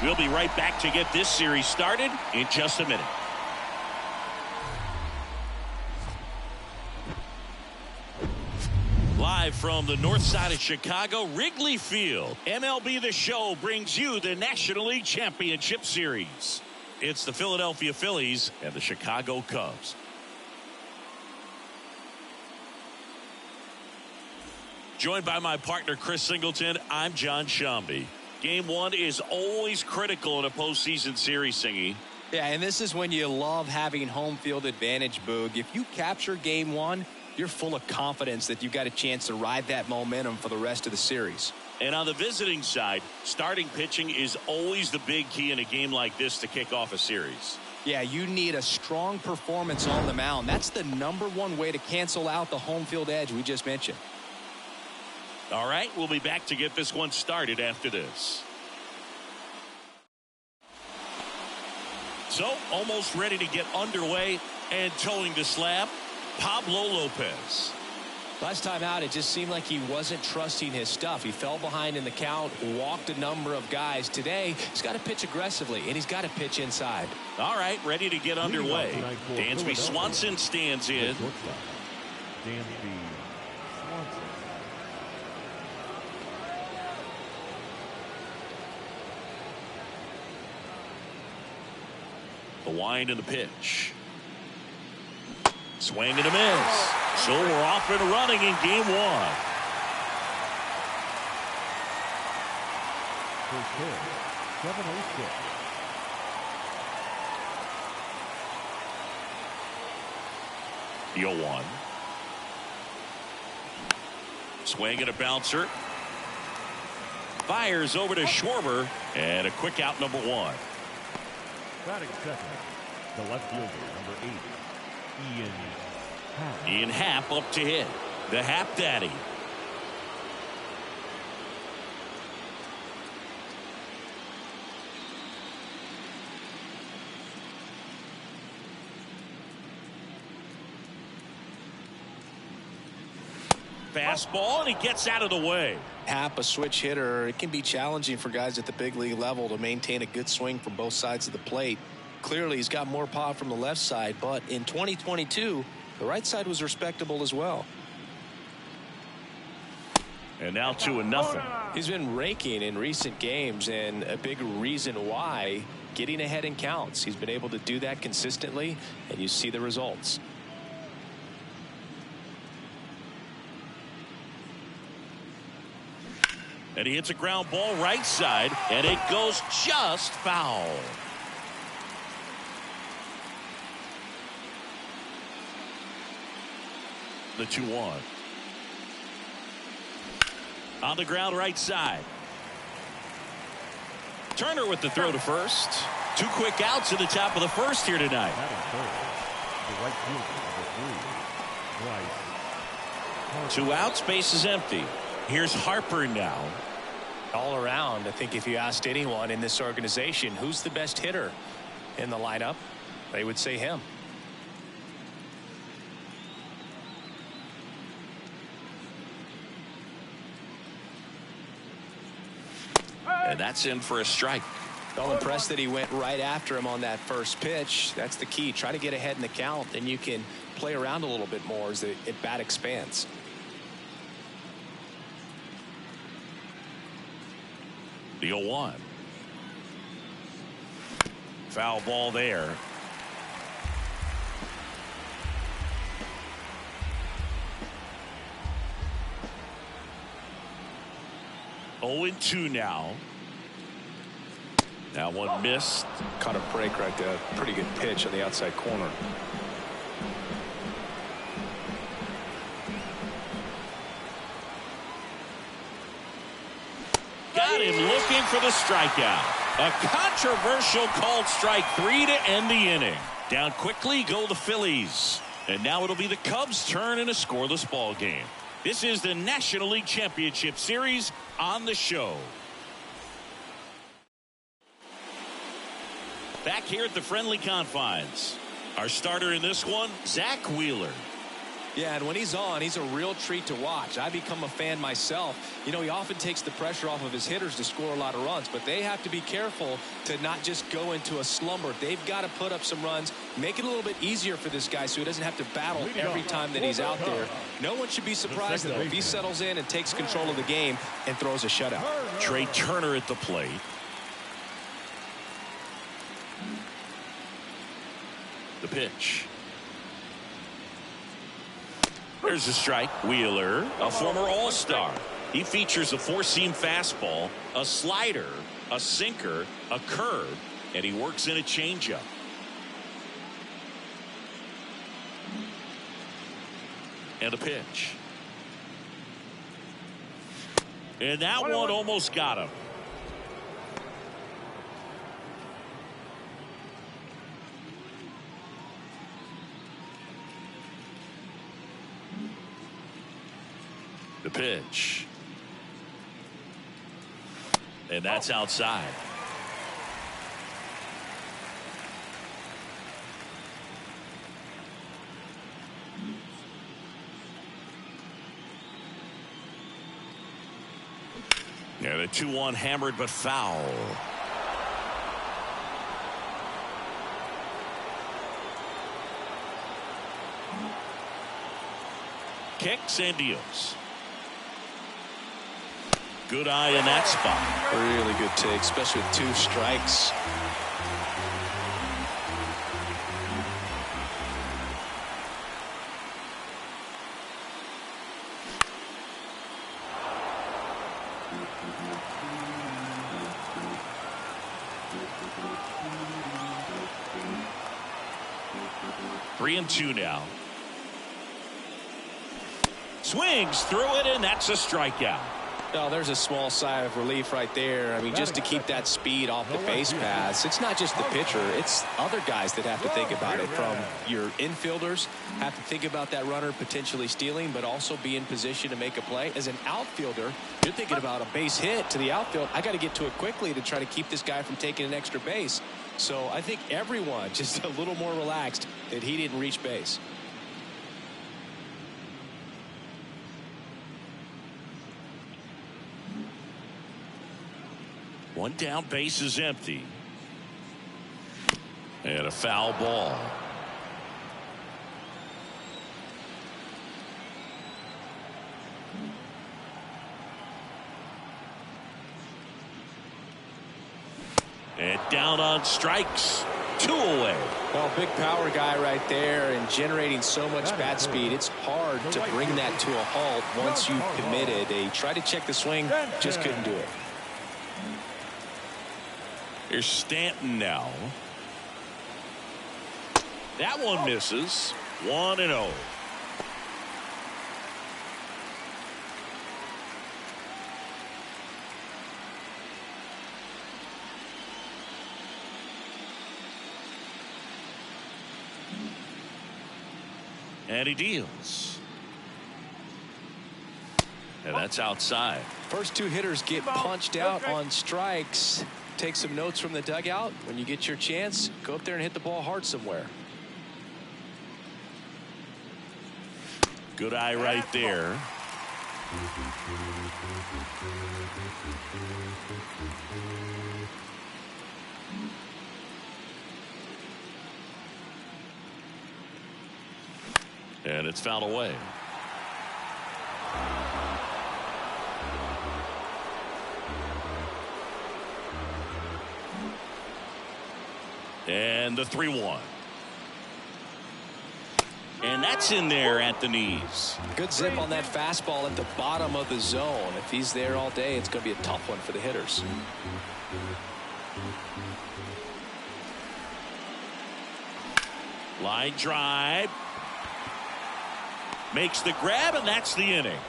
We'll be right back to get this series started in just a minute. Live from the north side of Chicago, Wrigley Field, MLB The Show brings you the National League Championship Series. It's the Philadelphia Phillies and the Chicago Cubs. Joined by my partner, Chris Singleton, I'm John Shambi. Game one is always critical in a postseason series, Singy. Yeah, and this is when you love having home field advantage, Boog. If you capture game one, you're full of confidence that you've got a chance to ride that momentum for the rest of the series. And on the visiting side, starting pitching is always the big key in a game like this to kick off a series. Yeah, you need a strong performance on the mound. That's the #1 way to cancel out the home field edge we just mentioned. All right, we'll be back to get this one started after this. So, almost ready to get underway and towing the slab, Pablo Lopez. Last time out, it just seemed like he wasn't trusting his stuff. He fell behind in the count, walked a number of guys. Today, he's got to pitch aggressively, and he's got to pitch inside. All right, ready to get underway. Dansby Swanson stands in. Dansby Swanson. The wind and the pitch. Swing and a miss. So we're off and running in game one. First hit, 706. The 0-1. Swing and a bouncer. Fires over to Schwarber. And a quick out, number 1. Batting second, the left fielder, number 8, Ian Happ. Ian Happ up to hit. The Happ Daddy. Fastball, and he gets out of the way. Happ, a switch hitter, it can be challenging for guys at the big league level to maintain a good swing from both sides of the plate. Clearly, he's got more power from the left side, but in 2022, the right side was respectable as well. And now 2-0. He's been raking in recent games, and a big reason why, getting ahead in counts. He's been able to do that consistently, and you see the results. And he hits a ground ball right side, and it goes just foul. The 2-1. On the ground right side. Turner with the throw to first. 2 quick outs at the top of the first here tonight. The right fielder, number 3, Bryce. 2 outs, base is empty. Here's Harper now. All around, I think if you asked anyone in this organization who's the best hitter in the lineup, they would say him. And that's in for a strike. Well, impressed that he went right after him on that first pitch. That's the key. Try to get ahead in the count, and you can play around a little bit more as the at-bat expands. The 0-1. Foul ball there. Oh, 2 now. Now one missed. Caught a break right there. Pretty good pitch on the outside corner. Got him looking for the strikeout. A controversial called strike 3 to end the inning. Down quickly go the Phillies. And now it'll be the Cubs' turn in a scoreless ball game. This is the National League Championship Series on the show. Back here at the friendly confines. Our starter in this one, Zach Wheeler. Yeah, and when he's on, he's a real treat to watch. I become a fan myself. You know, he often takes the pressure off of his hitters to score a lot of runs, but they have to be careful to not just go into a slumber. They've got to put up some runs, make it a little bit easier for this guy so he doesn't have to battle every time that he's out there. No one should be surprised, though, if he settles in and takes control of the game and throws a shutout. Trey Turner at the plate. The pitch. There's a strike. Wheeler, a former All-Star. He features a four-seam fastball, a slider, a sinker, a curve, and he works in a changeup. And a pitch. And that one almost got him. The pitch. And that's outside. Yeah, the 2-1 hammered but foul. Kicks and deals. Good eye in that spot. Really good take, especially with 2 strikes. Three and 2 now. Swings through it, and that's a strikeout. Oh, there's a small sigh of relief right there. I mean, just to keep that speed off the base paths. It's not just the pitcher. It's other guys that have to think about it. From your infielders have to think about that runner potentially stealing, but also be in position to make a play. As an outfielder, you're thinking about a base hit to the outfield. I got to get to it quickly to try to keep this guy from taking an extra base. So I think everyone just a little more relaxed that he didn't reach base. One down, base is empty. And a foul ball. And down on strikes. 2 away. Well, big power guy right there and generating so much bat speed. It's hard to bring that to a halt once you've committed. They tried to check the swing, just couldn't do it. Here's Stanton now. That one misses. 1-0. And he deals. And that's outside. First 2 hitters get punched out on strikes. Take some notes from the dugout. When you get your chance, go up there and hit the ball hard somewhere. Good eye right there. And it's fouled away. And the 3-1. And that's in there at the knees. Good zip on that fastball at the bottom of the zone. If he's there all day, it's going to be a tough one for the hitters. Line drive. Makes the grab, and that's the inning.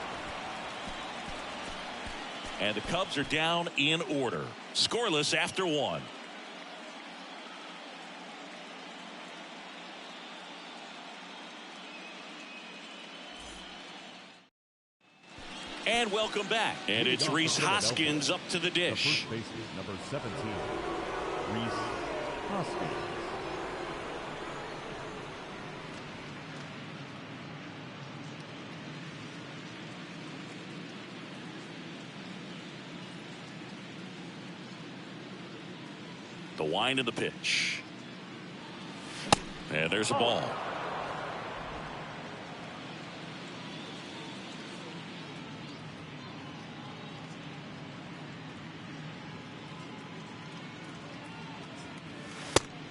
And the Cubs are down in order. Scoreless after 1. And welcome back. And it's Rhys Hoskins up to the dish. The first baseman, number 17, Rhys Hoskins. The wind of the pitch. And there's a ball.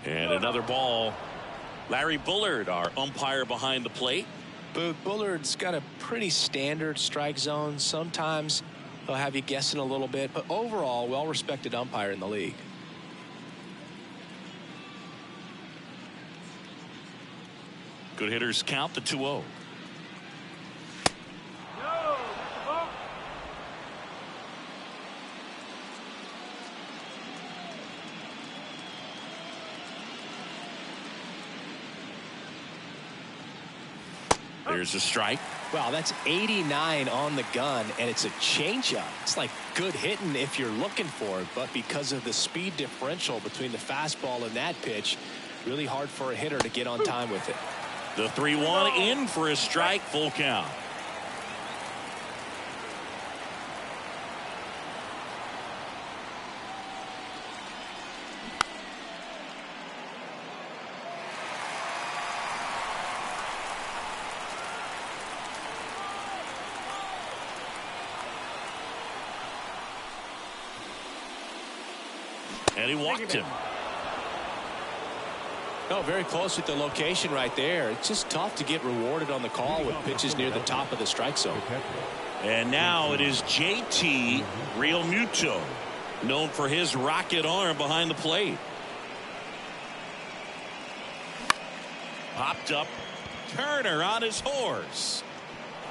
And another ball. Larry Bullard, our umpire behind the plate. Bullard's got a pretty standard strike zone. Sometimes he'll have you guessing a little bit, but overall, well-respected umpire in the league. Good hitters count the 2-0. There's a strike. Wow, that's 89 on the gun, and it's a changeup. It's like good hitting if you're looking for it, but because of the speed differential between the fastball and that pitch, really hard for a hitter to get on time with it. The 3-1 in for a strike, full count. And he walked him. Oh, very close with the location right there. It's just tough to get rewarded on the call with pitches near the top of the strike zone. And now it is JT Realmuto, known for his rocket arm behind the plate. Popped up. Turner on his horse.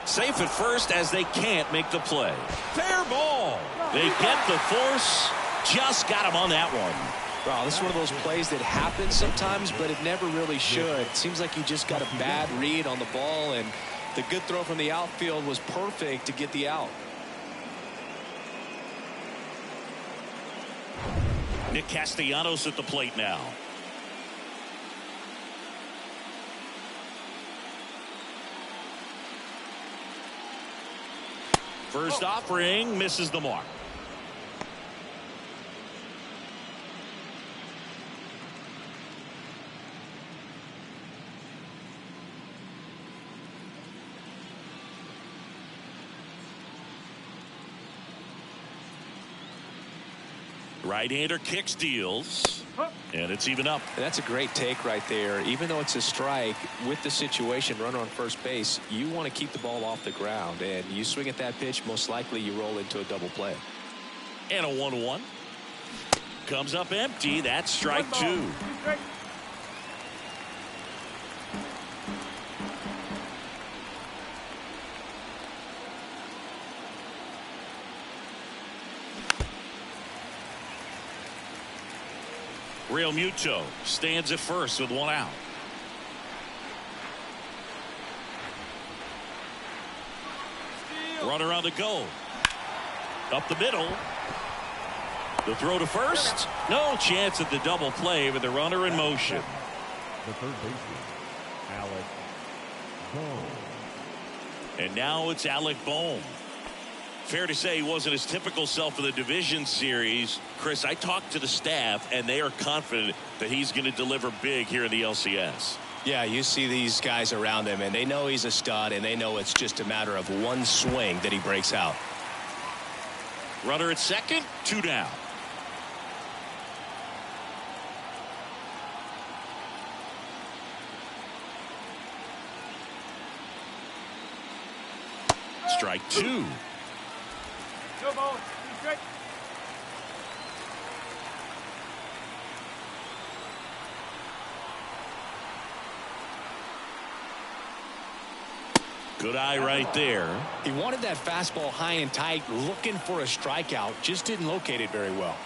Safe at first as they can't make the play. Fair ball. They get the force. Just got him on that one. Wow, this is one of those plays that happens sometimes, but it never really should. It seems like you just got a bad read on the ball, and the good throw from the outfield was perfect to get the out. Nick Castellanos at the plate now. First offering misses the mark. Right-hander kicks, deals, and it's even up. And that's a great take right there. Even though it's a strike, with the situation, runner on first base, you want to keep the ball off the ground, and you swing at that pitch, most likely you roll into a double play. And a 1-1 comes up empty. That's strike two. Realmuto stands at first with one out. Runner on the go. Up the middle. The throw to first. No chance at the double play with the runner in motion. The third baseman, Alec Bohm. And now it's Alec Bohm. Fair to say he wasn't his typical self in the division series. Chris, I talked to the staff, and they are confident that he's going to deliver big here in the LCS. Yeah, you see these guys around him, and they know he's a stud, and they know it's just a matter of one swing that he breaks out. Runner at second, two down. Strike two. Good eye right there. He wanted that fastball high and tight, looking for a strikeout, just didn't locate it very well.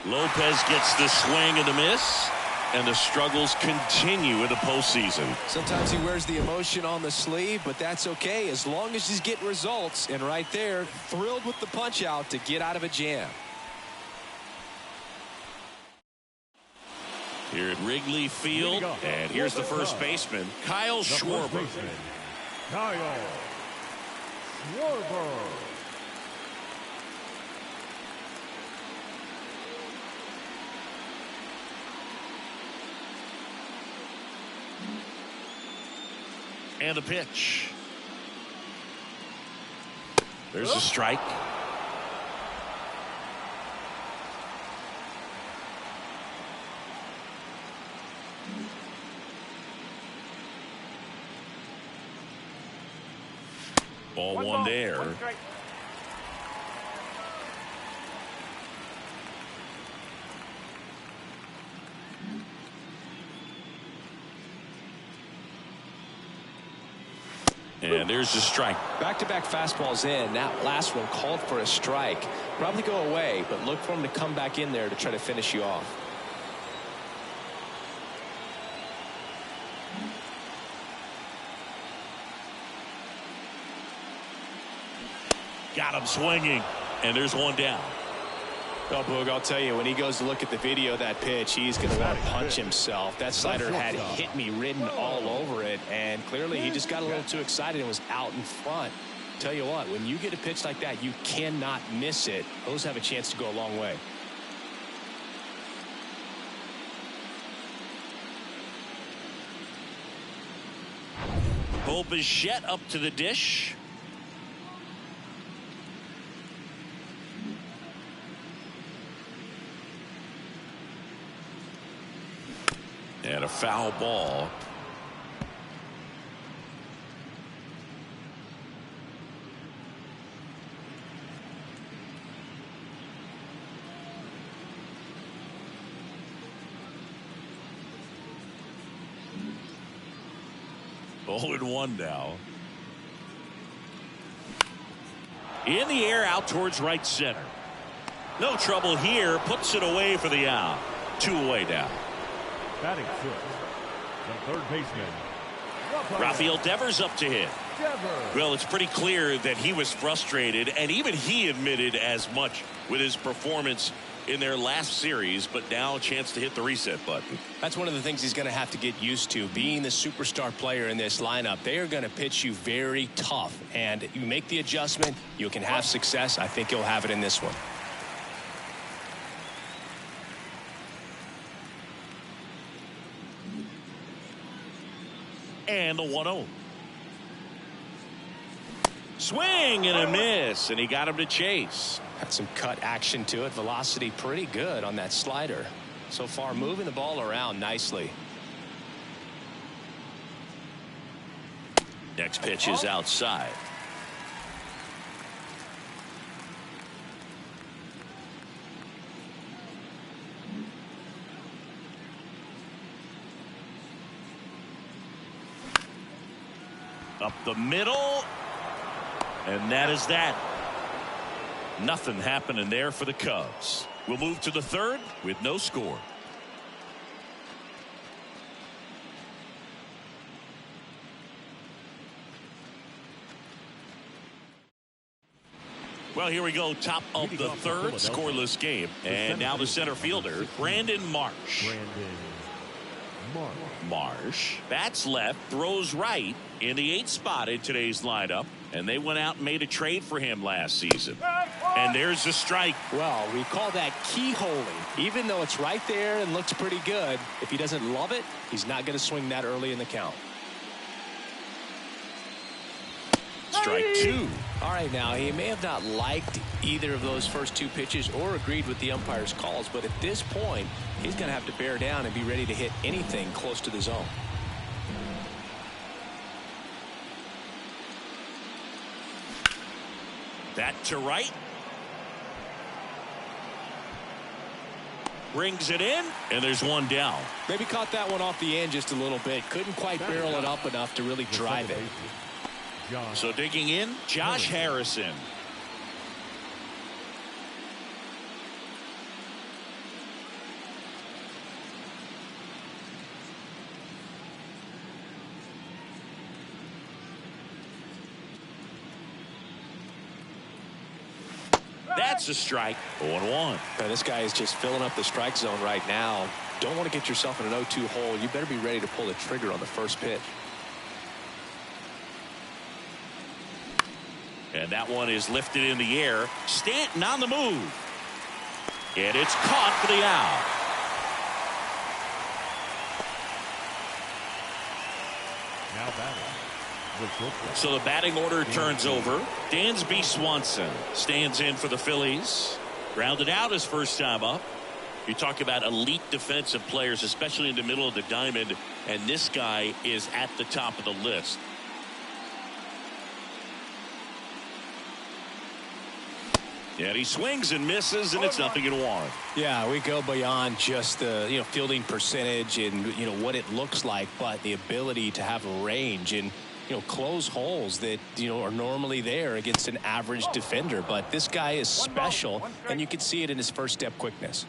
Lopez gets the swing and the miss, and the struggles continue in the postseason. Sometimes he wears the emotion on the sleeve, but that's okay as long as he's getting results. And right there, thrilled with the punch out to get out of a jam. Here at Wrigley Field, and here's the first baseman, Kyle Schwarber. Kyle Schwarber. And the pitch. There's a strike. Ball one there. And there's the strike. Back-to-back fastballs in. That last one called for a strike. Probably go away, but look for him to come back in there to try to finish you off. Got him swinging. And there's one down. Well, Boog, I'll tell you, when he goes to look at the video of that pitch, he's going to want to punch himself. That slider had hit me written all over it, and clearly he just got a little too excited and was out in front. Tell you what, when you get a pitch like that, you cannot miss it. Those have a chance to go a long way. Bo Bichette up to the dish. And a foul ball. Oh, and one now. In the air out towards right center. No trouble here. Puts it away for the out. 2 away now. Batting sixth, the third baseman, Rafael Devers up to hit. Devers. Well, it's pretty clear that he was frustrated, and even he admitted as much with his performance in their last series, but now a chance to hit the reset button. That's one of the things he's going to have to get used to. Being the superstar player in this lineup, they are going to pitch you very tough, and you make the adjustment, you can have success. I think you'll have it in this one. And the 1-0. Swing and a miss, and he got him to chase. Had some cut action to it. Velocity pretty good on that slider. So far moving the ball around nicely. Next pitch is outside. Up the middle. And that is that. Nothing happening there for the Cubs. We'll move to the third with no score. Well, here we go. Top of the third, scoreless game. And now the center fielder, Brandon Marsh. Marsh bats left, throws right in the 8th spot in today's lineup, and they went out and made a trade for him last season. And there's the strike. Well, we call that keyholing. Even though it's right there and looks pretty good, if he doesn't love it, he's not going to swing that early in the count. Strike 2. All right, now he may have not liked either of those first 2 pitches or agreed with the umpire's calls, but at this point he's going to have to bear down and be ready to hit anything close to the zone. That to right. Brings it in, and there's one down. Maybe caught that one off the end just a little bit. Couldn't quite barrel it up enough to really drive it. So digging in, Josh Harrison. That's a strike. 0-1. This guy is just filling up the strike zone right now. Don't want to get yourself in an 0-2 hole. You better be ready to pull the trigger on the first pitch. And that one is lifted in the air. Stanton on the move. And it's caught for the out. Now batting, So the batting order turns over. Dansby Swanson stands in for the Phillies. Grounded out his first time up. You talk about elite defensive players, especially in the middle of the diamond, and this guy is at the top of the list. And he swings and misses, and it's 0-1. Yeah, we go beyond just the fielding percentage and what it looks like, but the ability to have a range and close holes that are normally there against an average defender. But this guy is special, and you can see it in his first step quickness.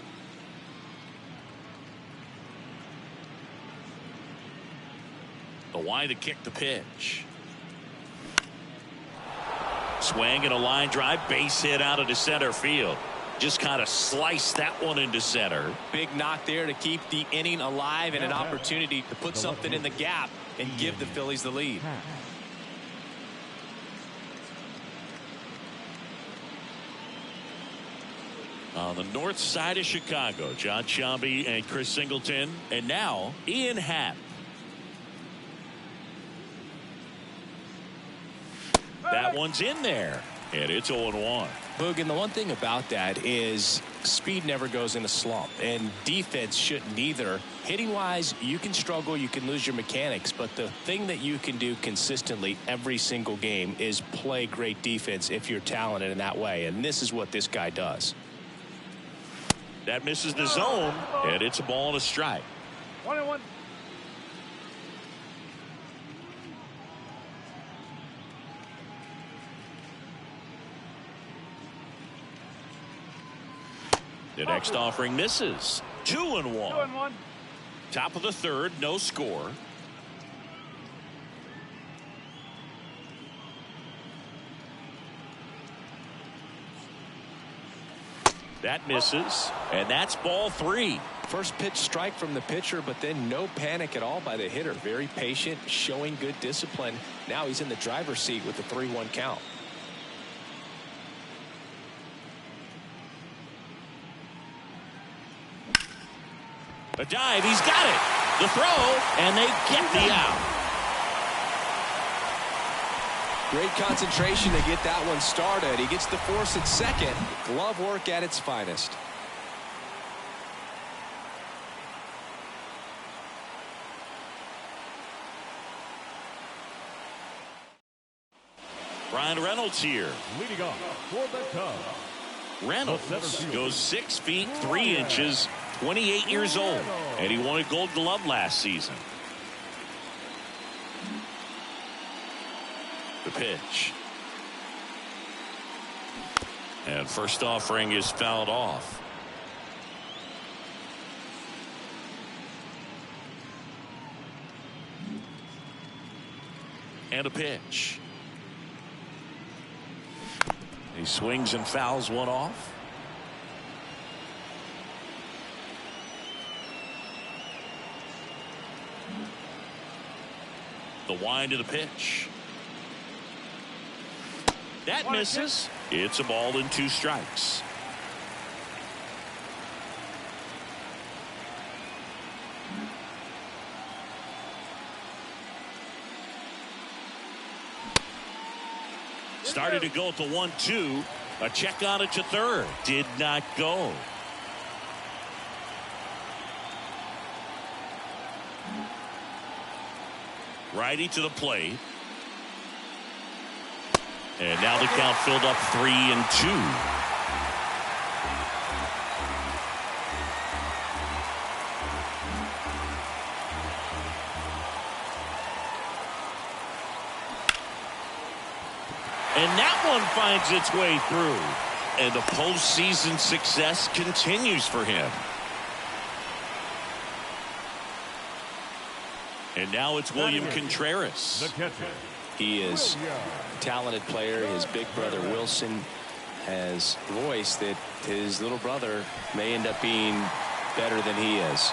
The wide to kick the pitch. Swing and a line drive, base hit out of the center field. Just kind of sliced that one into center. Big knock there to keep the inning alive and an opportunity to put something in the gap and give the Phillies the lead. On the north side of Chicago, John Sciambi and Chris Singleton, and now Ian Happ. That one's in there, and it's 0-1. Boog, and the one thing about that is speed never goes in a slump, and defense shouldn't either. Hitting wise, you can struggle, you can lose your mechanics, but the thing that you can do consistently every single game is play great defense if you're talented in that way, and this is what this guy does. That misses the zone, and it's a ball and a strike. 1-1. The next offering misses. 2-1. 2-1. Top of the third, no score. That misses, and that's ball 3. First pitch strike from the pitcher, but then no panic at all by the hitter. Very patient, showing good discipline. Now he's in the driver's seat with the 3-1 count. A dive, he's got it. The throw, and they get the out. Great concentration to get that one started. He gets the force at second. Glove work at its finest. Brian Reynolds here. Leading off for the Cubs. Reynolds goes 6 feet 3 inches, 28 years old, and he won a Gold Glove last season. The pitch. And first offering is fouled off. And a pitch. He swings and fouls one off. The wind of the pitch. That misses. It's a ball and 2 strikes. Started to go at the 1-2. A check on it to third. Did not go. Righty to the plate. And now the count filled up 3-2. And that one finds its way through. And the postseason success continues for him. And now it's William Contreras. The catcher. He is a talented player. His big brother Wilson has voiced that his little brother may end up being better than he is.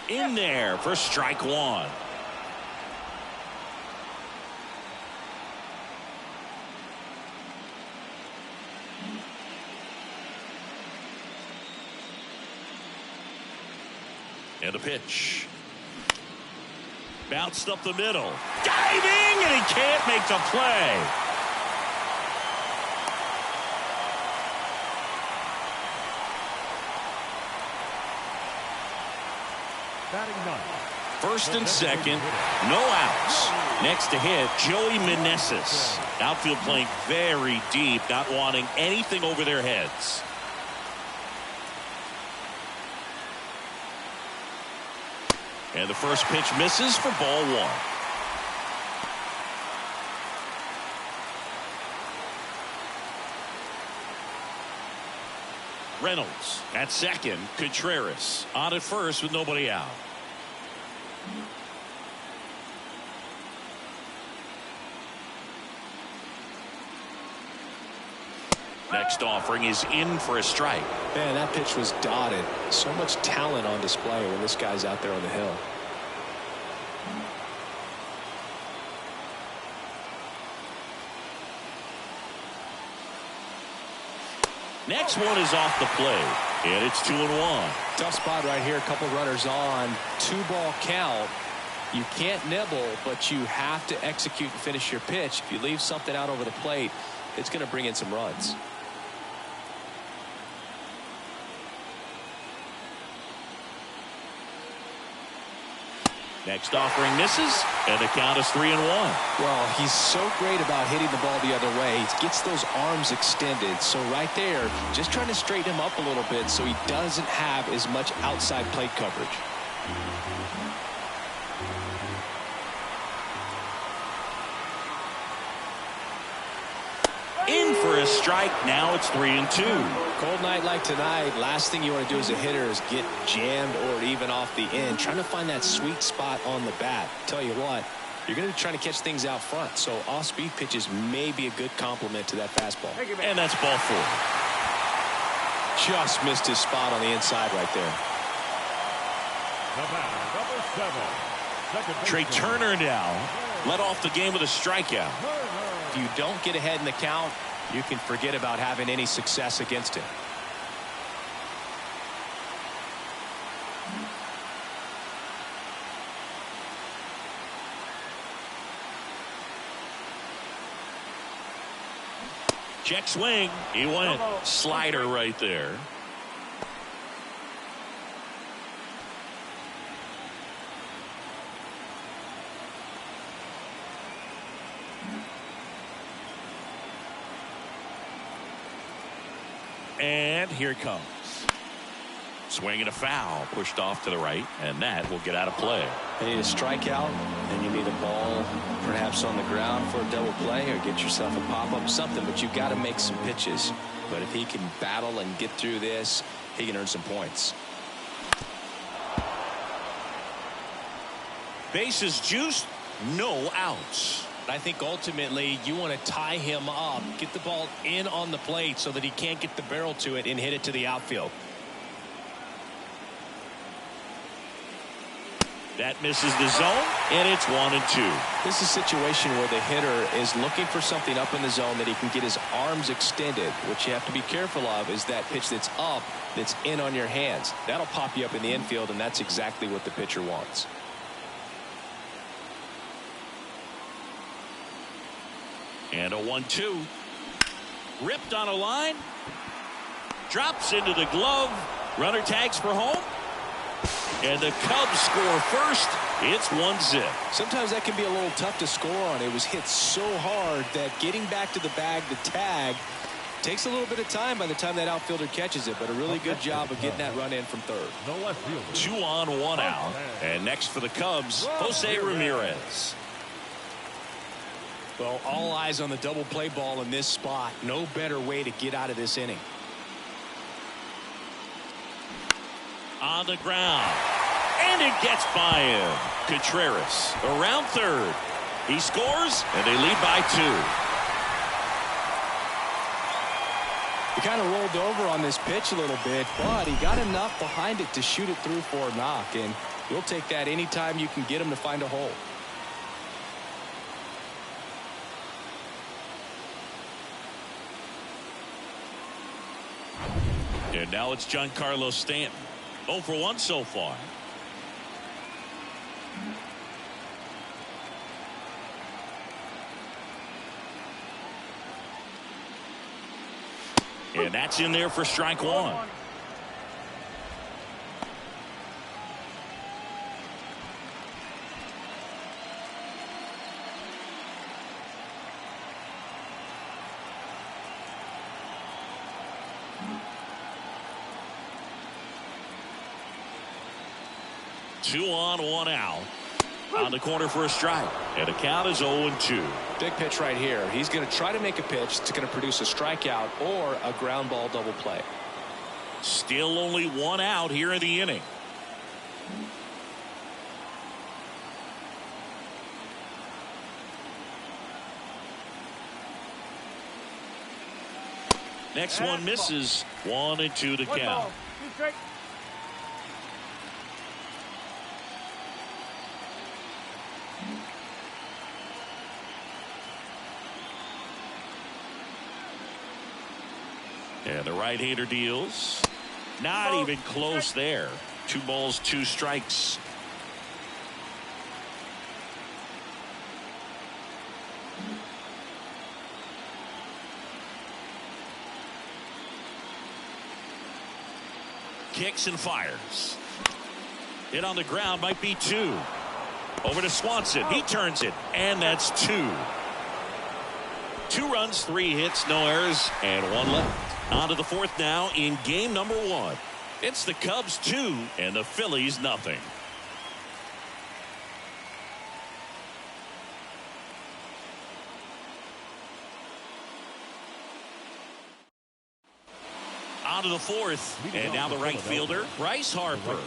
In there for strike 1. And the pitch. Bounced up the middle. Diving, and he can't make the play. Batting ninth. First and second, no outs. Next to hit, Joey Meneses. Outfield playing very deep, not wanting anything over their heads. And the first pitch misses for ball one. Reynolds at second. Contreras on at first with nobody out. Next offering is in for a strike. Man, that pitch was dotted. So much talent on display when this guy's out there on the hill. Next one is off the plate, and it's 2-1. Tough spot right here. A couple runners on. 2-ball count. You can't nibble, but you have to execute and finish your pitch. If you leave something out over the plate, it's going to bring in some runs. Next offering misses, and the count is 3-1. Well, he's so great about hitting the ball the other way. He gets those arms extended. So right there, just trying to straighten him up a little bit so he doesn't have as much outside plate coverage. In for a strike. Now it's 3-2. Cold night like tonight, last thing you want to do as a hitter is get jammed or even off the end. Trying to find that sweet spot on the bat. Tell you what, you're going to be trying to catch things out front. So off-speed pitches may be a good complement to that fastball. And that's ball four. Just missed his spot on the inside right there. Trey Turner now led off the game with a strikeout. If you don't get ahead in the count, you can forget about having any success against him. Check swing. He went. Slider right there. And here it comes. Swing and a foul, pushed off to the right, and that will get out of play. You need a strikeout, and you need a ball perhaps on the ground for a double play, or get yourself a pop-up, something, but you've got to make some pitches. But if he can battle and get through this, he can earn some points. Bases juiced, no outs. I think ultimately you want to tie him up, get the ball in on the plate so that he can't get the barrel to it and hit it to the outfield. That misses the zone, and it's 1-2. This is a situation where the hitter is looking for something up in the zone that he can get his arms extended. What you have to be careful of is that pitch that's up, that's in on your hands. That'll pop you up in the infield, and that's exactly what the pitcher wants. And a 1-2. Ripped on a line. Drops into the glove. Runner tags for home. And the Cubs score first. It's 1-0. Sometimes that can be a little tough to score on. It was hit so hard that getting back to the bag, the tag, takes a little bit of time by the time that outfielder catches it. But a really good job of getting that run in from third. 2 on, 1 out. And next for the Cubs, Jose Ramirez. Well, all eyes on the double play ball in this spot. No better way to get out of this inning. On the ground. And it gets by him. Contreras around third. He scores, and they lead by 2. He kind of rolled over on this pitch a little bit, but he got enough behind it to shoot it through for a knock. And you'll take that anytime you can get him to find a hole. And now it's Giancarlo Stanton. 0 for 1 so far. And that's in there for strike one. Two on, one out. On the corner for a strike. And the count is 0-2. Big pitch right here. He's going to try to make a pitch that's going to produce a strikeout or a ground ball double play. Still only one out here in the inning. Next one misses. 1-2 to count. And the right-hander deals. Not even close there. 2 balls, 2 strikes. Kicks and fires. Hit on the ground, might be 2. Over to Swanson. He turns it, and that's 2. 2 runs, 3 hits, no errors, and 1 left. On to the 4th now in game number 1. It's the Cubs 2 and the Phillies nothing. On to the 4th, and now the right fielder, Bryce Harper.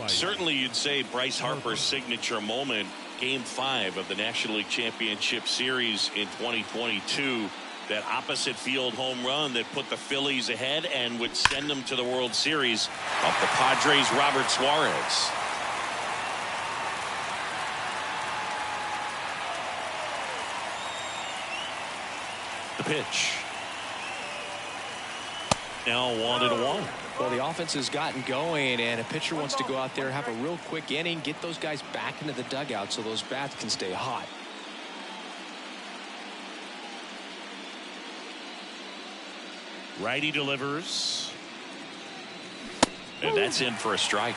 Certainly you'd say Bryce Harper's signature moment, Game 5 of the National League Championship Series in 2022. That opposite field home run that put the Phillies ahead and would send them to the World Series of the Padres' Robert Suarez. The pitch. Now 1-1. Well, the offense has gotten going, and a pitcher wants to go out there, have a real quick inning, get those guys back into the dugout so those bats can stay hot. Righty delivers. And that's in for a strike.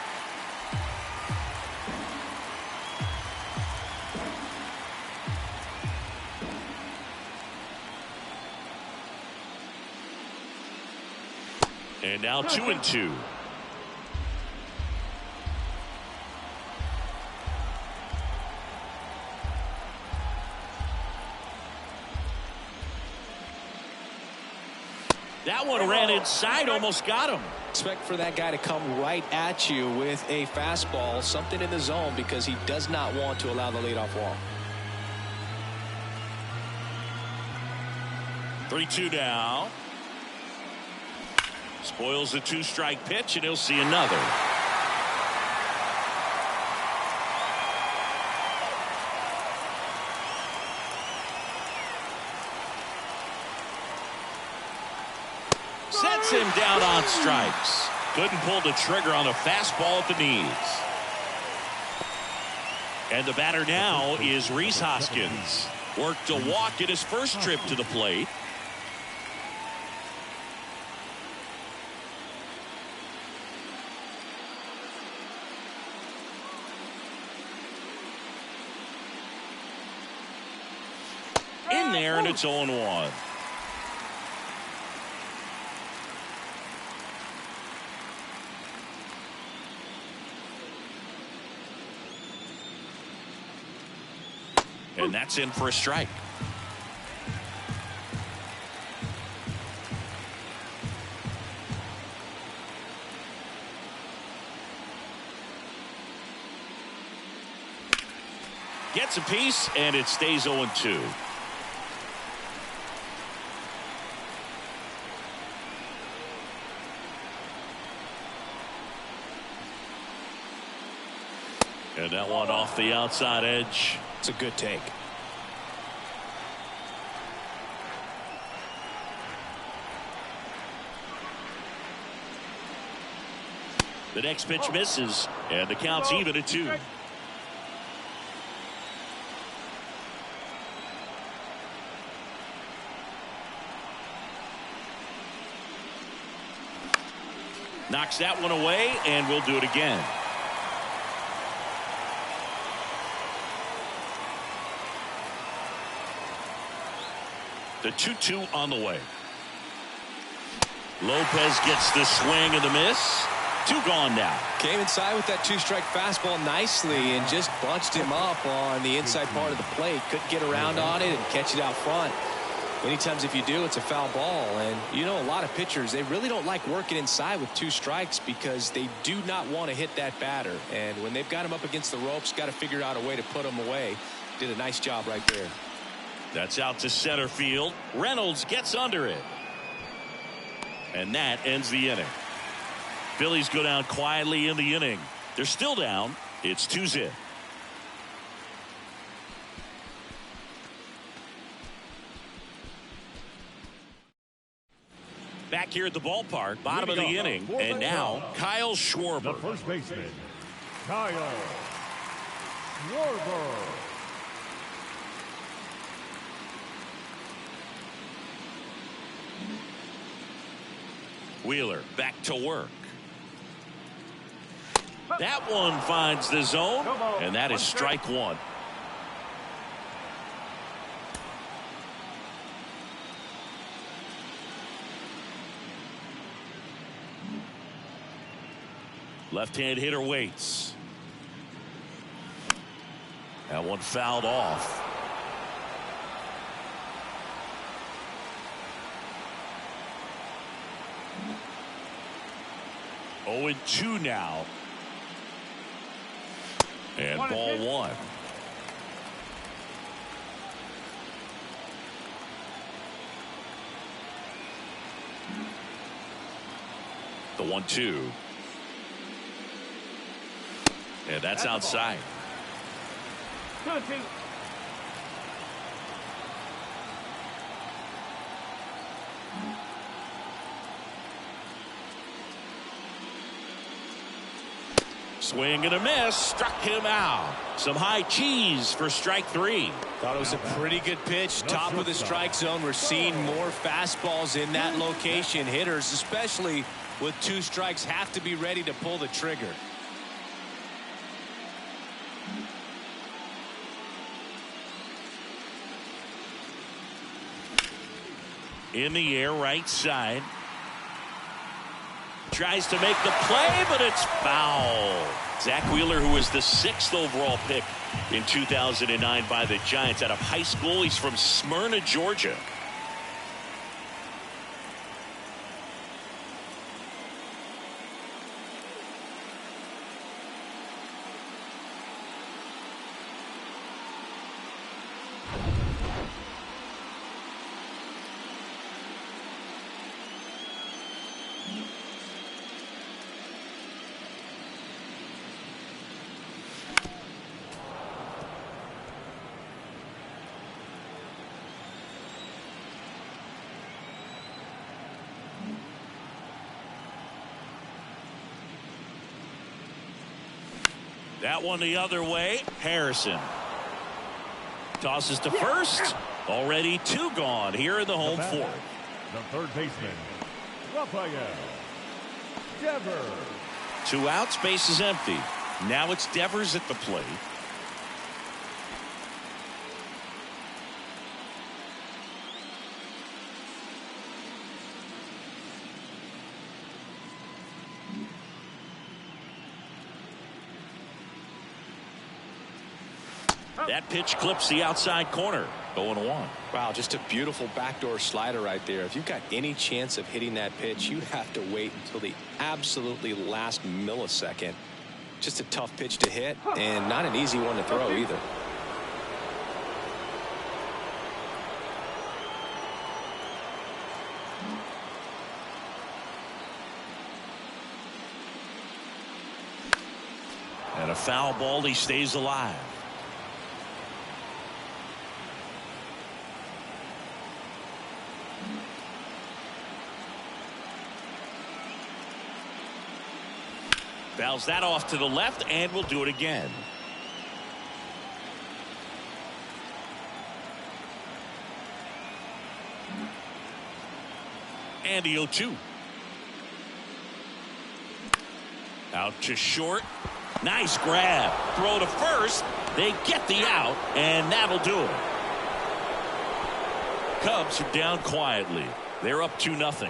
And now 2-2. That one ran inside, almost got him. Expect for that guy to come right at you with a fastball, something in the zone, because he does not want to allow the leadoff walk. 3-2 now. Spoils the 2-strike pitch, and he'll see another. Sets him down on strikes. Couldn't pull the trigger on a fastball at the knees. And the batter now is Rhys Hoskins. Worked a walk in his first trip to the plate. In there, and it's 0-1. And that's in for a strike. Gets a piece, and it stays 0-2. And that one off the outside edge. It's a good take. The next pitch misses, and the count's even at 2. Knocks that one away, and we'll do it again. The 2-2 on the way. Lopez gets the swing and the miss. 2 gone now. Came inside with that 2-strike fastball nicely and just bunched him up on the inside part of the plate. Couldn't get around on it and catch it out front. Many times if you do, it's a foul ball. And you know, a lot of pitchers, they really don't like working inside with 2 strikes because they do not want to hit that batter. And when they've got him up against the ropes, got to figure out a way to put him away. Did a nice job right there. That's out to center field. Reynolds gets under it. And that ends the inning. Phillies go down quietly in the inning. They're still down. It's 2-0. Back here at the ballpark, bottom of the inning, and now Kyle Schwarber. The first baseman, Kyle Schwarber. Wheeler back to work. That one finds the zone, and that is strike 1. Left-hand hitter waits. That one fouled off. Oh, and 2 now. And ball 1. The 1-2. And that's outside. 2-2. Swing and a miss. Struck him out. Some high cheese for strike 3. Thought it was a pretty good pitch. Top of the strike zone. We're seeing more fastballs in that location. Hitters, especially with 2 strikes, have to be ready to pull the trigger. In the air, right side. Tries to make the play, but it's foul. Zach Wheeler, who was the 6th overall pick in 2009 by the Giants out of high school. He's from Smyrna, Georgia. That one the other way. Harrison tosses to first. Already 2 gone here in the home 4th. The third baseman, Rafael Devers. 2 outs, base is empty. Now it's Devers at the plate. That pitch clips the outside corner. 0-1. Wow, just a beautiful backdoor slider right there. If you've got any chance of hitting that pitch, you have to wait until the absolutely last millisecond. Just a tough pitch to hit, and not an easy one to throw either. And a foul ball, he stays alive. Fouls that off to the left, and we'll do it again. And the 0-2. Out to short. Nice grab. Throw to first. They get the out, and that'll do it. Cubs are down quietly. They're up 2-0.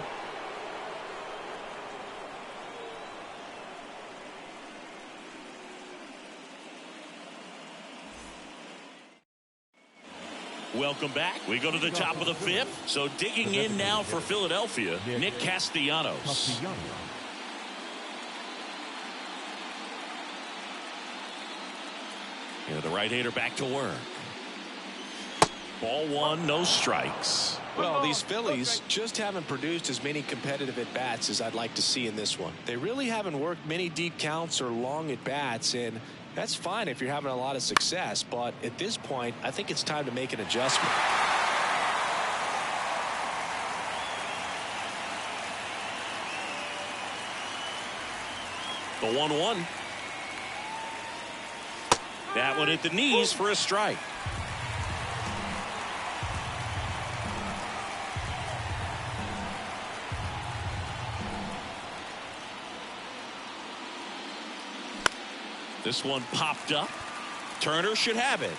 Welcome back. We go to the top of the fifth. So digging in now for Philadelphia, Nick Castellanos. The right-hander back to work. Ball one, no strikes. Well, these Phillies just haven't produced as many competitive at-bats as I'd like to see in this one. They really haven't worked many deep counts or long at-bats, and that's fine if you're having a lot of success, but at this point, I think it's time to make an adjustment. The 1-1. That one at the knees for a strike. This one popped up. Turner should have it.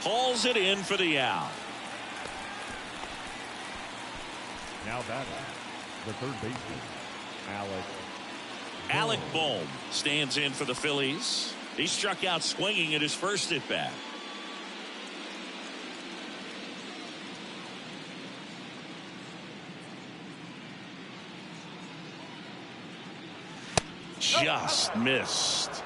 Hauls it in for the out. Now batting, the third baseman, Alec Bohm stands in for the Phillies. He struck out swinging at his first at bat. Just missed.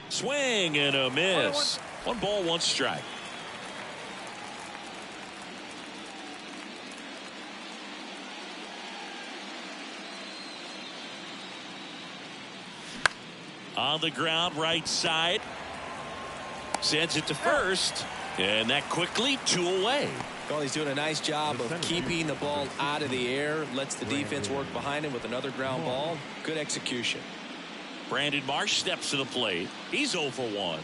Swing and a miss. 1 ball, 1 strike. On the ground, right side. Sends it to first. And that quickly 2 away. Well, he's doing a nice job of keeping the ball out of the air. Lets the defense work behind him with another ground ball. Good execution. Brandon Marsh steps to the plate. He's 0 for 1.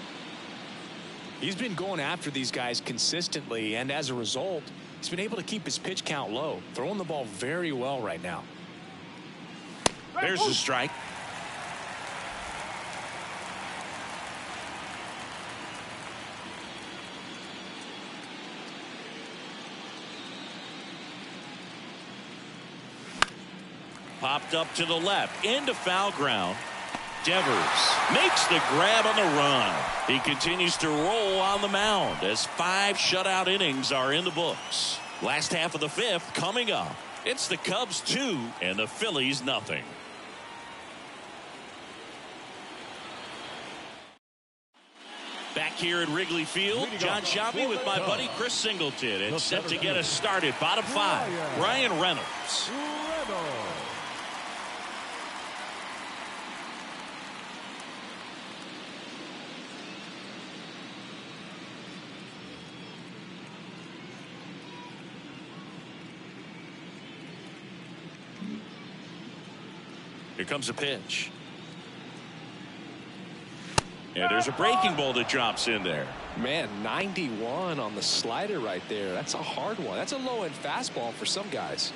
He's been going after these guys consistently, and as a result, he's been able to keep his pitch count low. Throwing the ball very well right now. There's the strike. Popped up to the left into foul ground. Devers makes the grab on the run. He continues to roll on the mound as 5 shutout innings are in the books. Last half of the fifth coming up. It's the Cubs 2 and the Phillies nothing. Back here at Wrigley Field, John Shelby with my buddy Chris Singleton. And set to get us started. Bottom 5, Ryan Reynolds. Here comes a pitch. And there's a breaking ball that drops in there. Man, 91 on the slider right there. That's a hard one. That's a low-end fastball for some guys.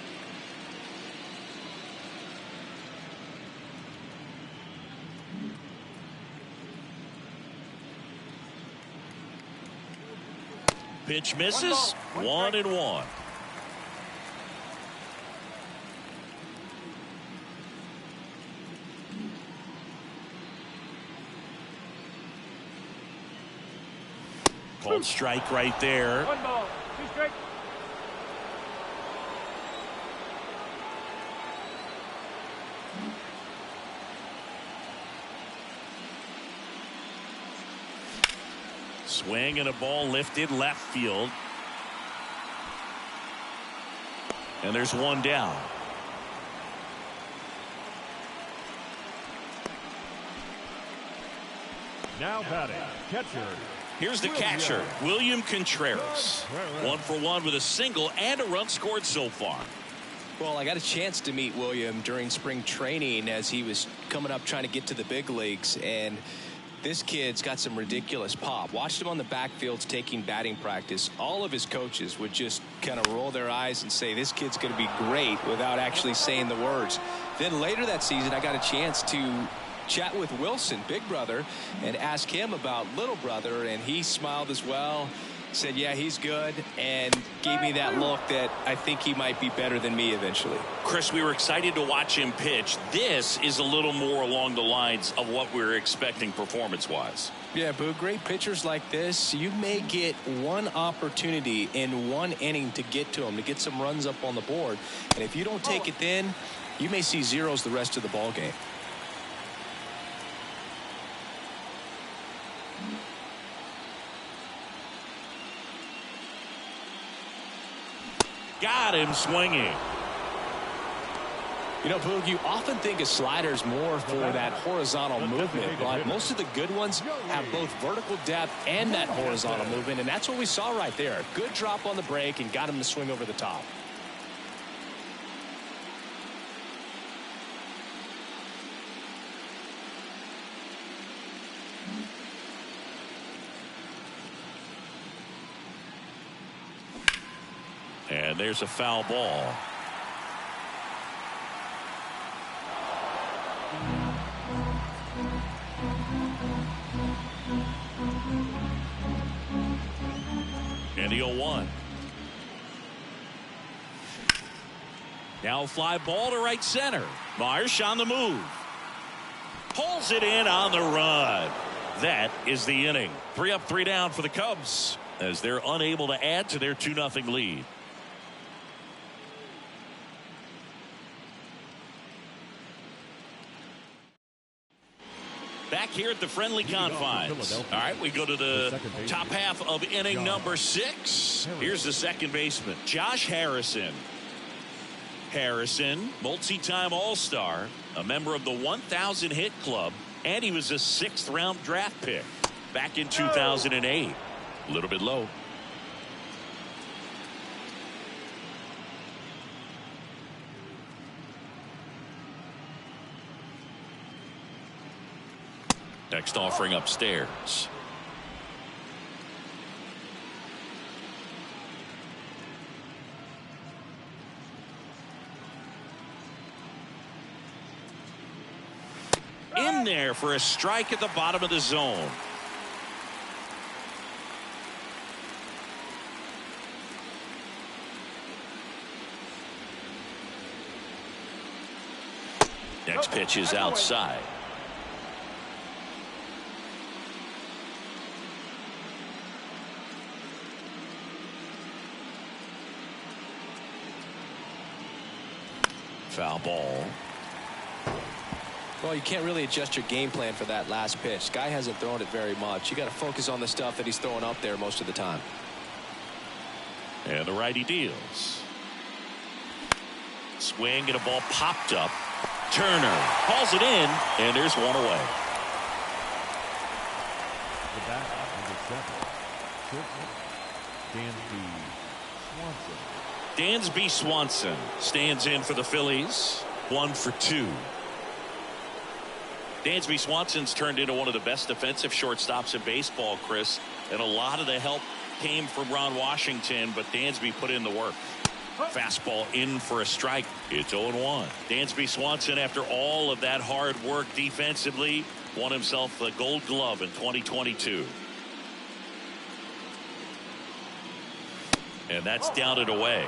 Pitch misses. 1-1. Called strike right there. 1 ball, 2 strikes. Swing and a ball lifted left field. And there's 1 down. Now batting, catcher. Here's the catcher, William Contreras. 1 for 1 with a single and a run scored so far. Well, I got a chance to meet William during spring training as he was coming up trying to get to the big leagues, and this kid's got some ridiculous pop. Watched him on the backfields taking batting practice. All of his coaches would just kind of roll their eyes and say, this kid's going to be great, without actually saying the words. Then later that season, I got a chance to chat with Wilson, big brother, and ask him about little brother, and he smiled as well, said yeah, he's good, and gave me that look that I think he might be better than me eventually. Chris, we were excited to watch him pitch. This is a little more along the lines of what we were expecting performance-wise. Yeah, Boo, great pitchers like this, you may get one opportunity in one inning to get to them, to get some runs up on the board, and if you don't take it then, you may see zeros the rest of the ball game. Got him swinging. You know, Boog, you often think of sliders more for that horizontal movement, but most of the good ones have both vertical depth and that horizontal movement, and that's what we saw right there. Good drop on the break and got him to swing over the top. And there's a foul ball. And the 0-1. Now fly ball to right center. Marsh on the move. Pulls it in on the run. That is the inning. 3 up, 3 down for the Cubs as they're unable to add to their 2-0 lead. Back here at the friendly confines. All right, we go to the top half of inning number 6. Here's the second baseman, Josh Harrison. Harrison, multi-time All-Star, a member of the 1,000 hit club, and he was a 6th-round draft pick back in 2008. A little bit low. Next offering upstairs. In there for a strike at the bottom of the zone. Next pitch is outside. Foul ball. Well, you can't really adjust your game plan for that last pitch. Guy hasn't thrown it very much. You got to focus on the stuff that he's throwing up there most of the time. And the righty deals. Swing and a ball popped up. Turner hauls it in, and there's one away. The bat is a 7. Dansby Swanson stands in for the Phillies. 1 for 2. Dansby Swanson's turned into one of the best defensive shortstops in baseball, Chris, and a lot of the help came from Ron Washington, but Dansby put in the work. Fastball in for a strike. It's 0-1. Dansby Swanson, after all of that hard work defensively, won himself the Gold Glove in 2022. And that's down and away.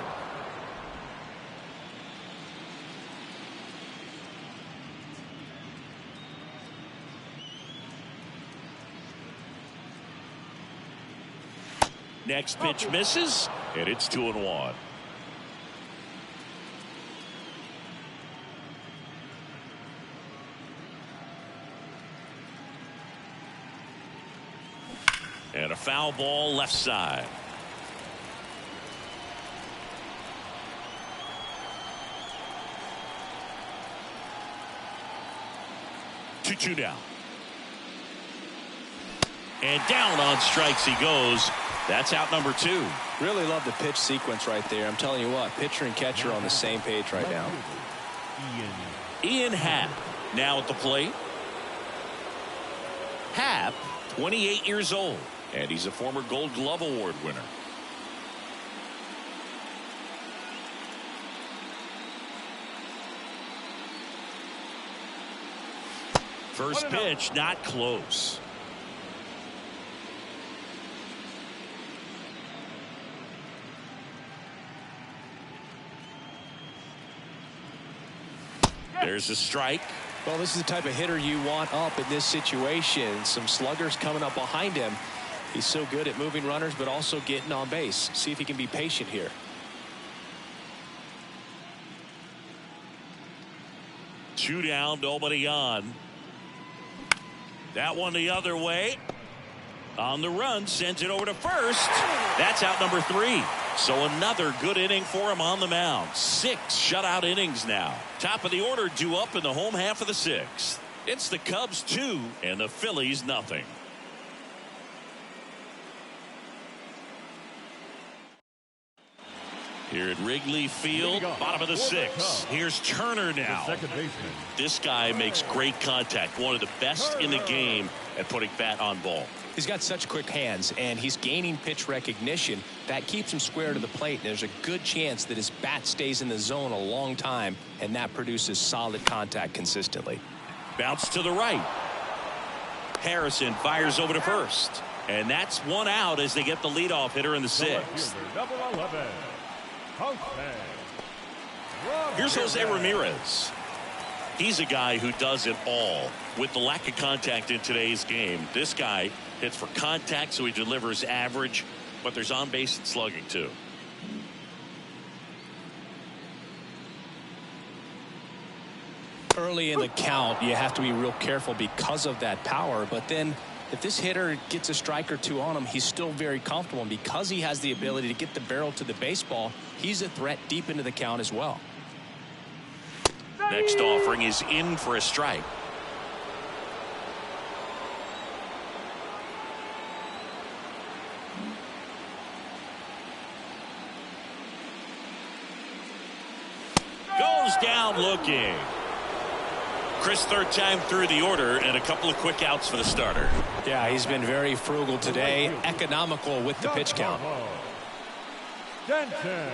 Next pitch misses, and it's 2-1. And a foul ball left side. Two down. And down on strikes he goes. That's out number 2. Really love the pitch sequence right there. I'm telling you what, pitcher and catcher are on the same page right now. Ian Happ now at the plate. Happ, 28 years old, and he's a former Gold Glove Award winner. First pitch, not close. There's a strike. Well, this is the type of hitter you want up in this situation. Some sluggers coming up behind him. He's so good at moving runners, but also getting on base. See if he can be patient here. Two down, nobody on. That one the other way. On the run, sends it over to first. That's out number 3. So another good inning for him on the mound. 6 shutout innings now. Top of the order due up in the home half of the 6th. It's the Cubs 2 and the Phillies nothing. Here at Wrigley Field, bottom of the 6th. Here's Turner now. This guy makes great contact. One of the best in the game at putting bat on ball. He's got such quick hands, and he's gaining pitch recognition. That keeps him square to the plate, and there's a good chance that his bat stays in the zone a long time, and that produces solid contact consistently. Bounce to the right. Harrison fires over to first. And that's one out as they get the leadoff hitter in the 6th. Number 11. Here's Jose Ramirez. He's a guy who does it all. With the lack of contact in today's game, this guy hits for contact, so he delivers average, but there's on base and slugging too. Early in the count, you have to be real careful because of that power, but then if this hitter gets a strike or two on him, he's still very comfortable, and because he has the ability to get the barrel to the baseball, he's a threat deep into the count as well. Next offering is in for a strike. Goes down looking. Chris, third time through the order, and a couple of quick outs for the starter. Yeah, he's been very frugal today, economical with the pitch count. Denton.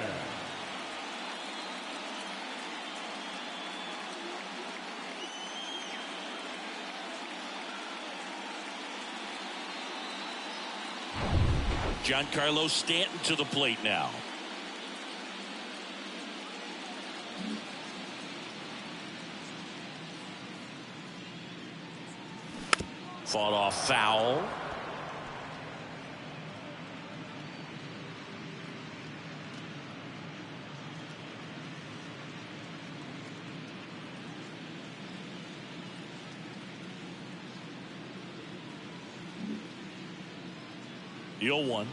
Giancarlo Stanton to the plate now. Fought off foul. The 0-1.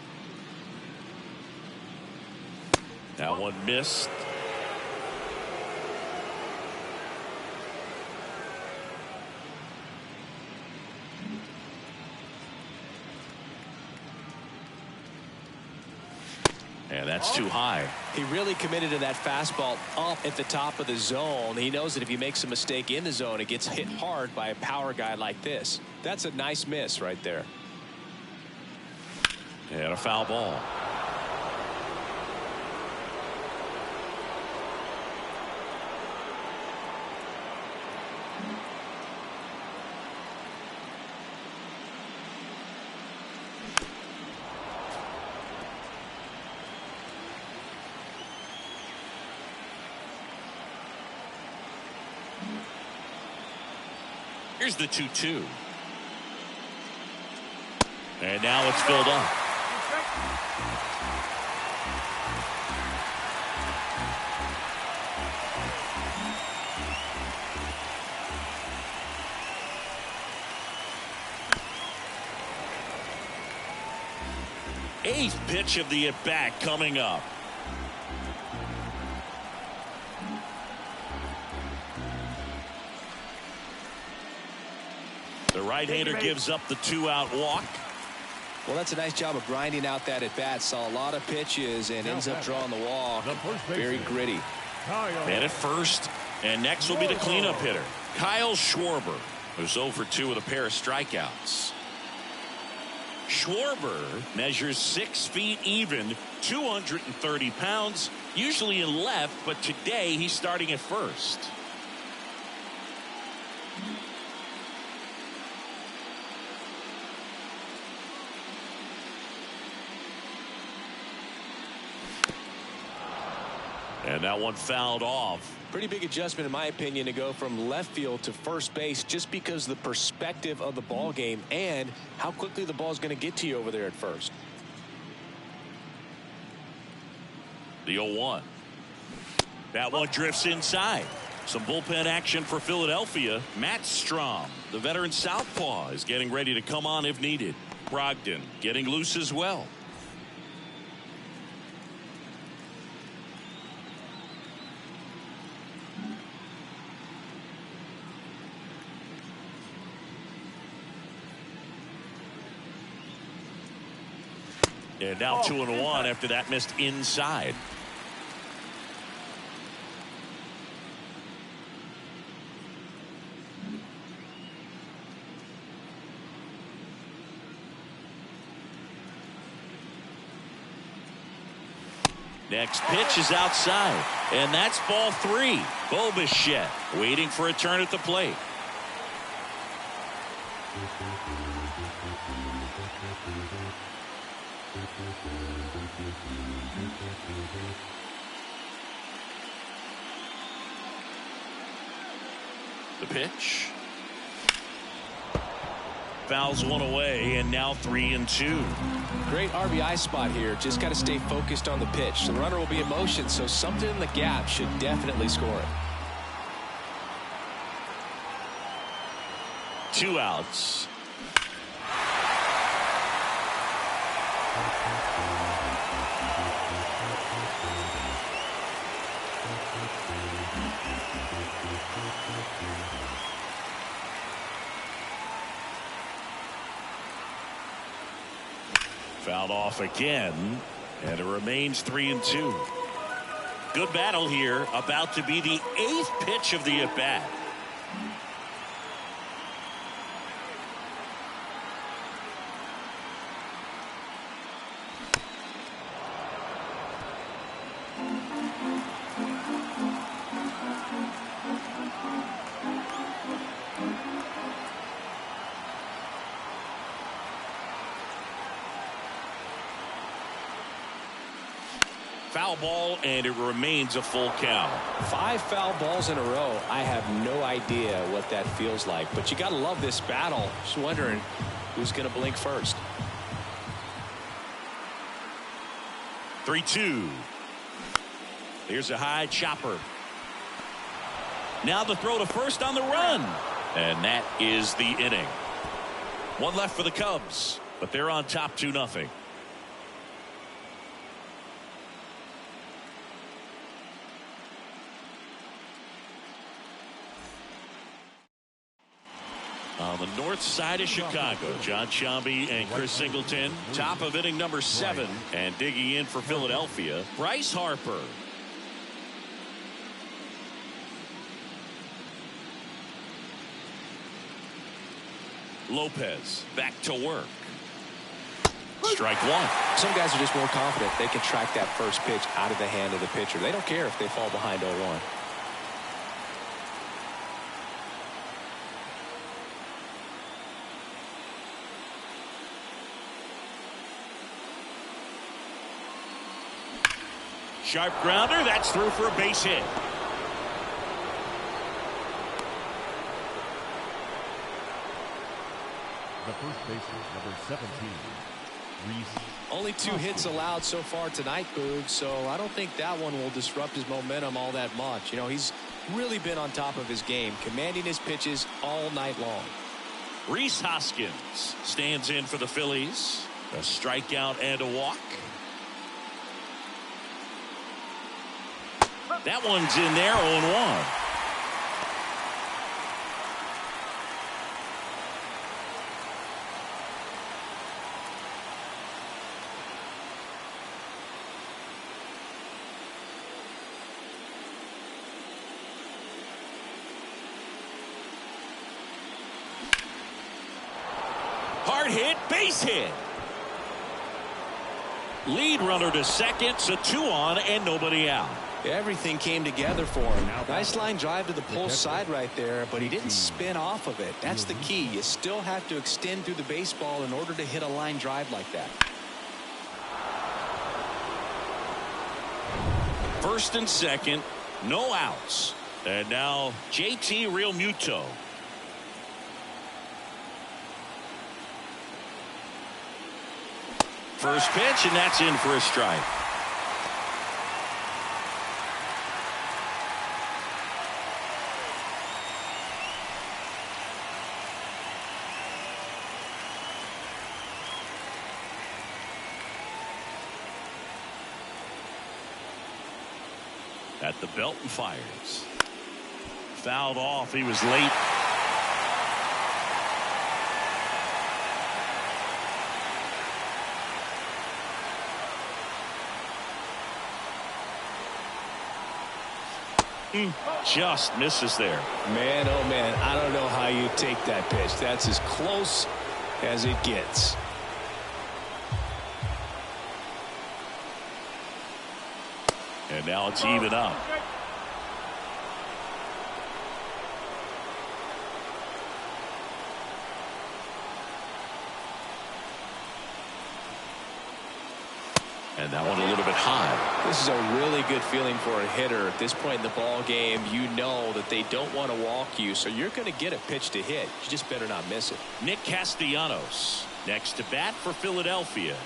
That one missed. And that's too high. He really committed to that fastball up at the top of the zone. He knows that if he makes a mistake in the zone, it gets hit hard by a power guy like this. That's a nice miss right there. And a foul ball. Here's the 2-2. And now it's filled up. Eighth pitch of the at-bat coming up. The right-hander gives up the 2-out walk. Well, that's a nice job of grinding out that at bat. Saw a lot of pitches and ends up drawing the walk. Very gritty. Man at first. And next will be the cleanup hitter, Kyle Schwarber, who's 0 for 2 with a pair of strikeouts. Schwarber measures 6 feet even, 230 pounds, usually in left, but today he's starting at first. And that one fouled off. Pretty big adjustment, in my opinion, to go from left field to first base, just because of the perspective of the ball game and how quickly the ball is going to get to you over there at first. The 0-1. That one drifts inside. Some bullpen action for Philadelphia. Matt Strom, the veteran southpaw, is getting ready to come on if needed. Brogdon getting loose as well. And now 2-1 after that missed inside. Next pitch is outside, and that's ball 3. Bo Bichette waiting for a turn at the plate. The pitch. Fouls one away, and now 3-2. Great RBI spot here. Just got to stay focused on the pitch. The runner will be in motion, so something in the gap should definitely score it. 2 outs. Fouled off again, and it remains 3-2. Good battle here, about to be the 8th pitch of the at-bat. Foul ball, and it remains a full count. 5 foul balls in a row. I have no idea what that feels like, but you got to love this battle. Just wondering who's going to blink first. 3-2. Here's a high chopper. Now the throw to first on the run, and that is the inning. 1 left for the Cubs, but they're on top 2-0. On the north side of Chicago, John Sciambi and Chris Singleton, top of inning number 7, and digging in for Philadelphia, Bryce Harper. Lopez back to work. Strike 1. Some guys are just more confident they can track that first pitch out of the hand of the pitcher. They don't care if they fall behind 0-1. Sharp grounder, that's through for a base hit. The first baseman, number 17, Reese. Only 2 hits allowed so far tonight, Boog, so I don't think that one will disrupt his momentum all that much. You know, he's really been on top of his game, commanding his pitches all night long. Rhys Hoskins stands in for the Phillies. A strikeout and a walk. That one's in there, 0-1. Hard hit, base hit. Lead runner to second, so 2 on and nobody out. Everything came together for him. Nice line drive to the pull side right there, but he didn't spin off of it. That's the key. You still have to extend through the baseball in order to hit a line drive like that. First and second, no outs. And now JT Realmuto. First pitch, and that's in for a strike. At the belt and fires. Fouled off. He was late. Just misses there. Man, oh man, I don't know how you take that pitch. That's as close as it gets. And now it's even up. And that one a little bit high. This is a really good feeling for a hitter at this point in the ball game. You know that they don't want to walk you, so you're going to get a pitch to hit. You just better not miss it. Nick Castellanos next to bat for Philadelphia.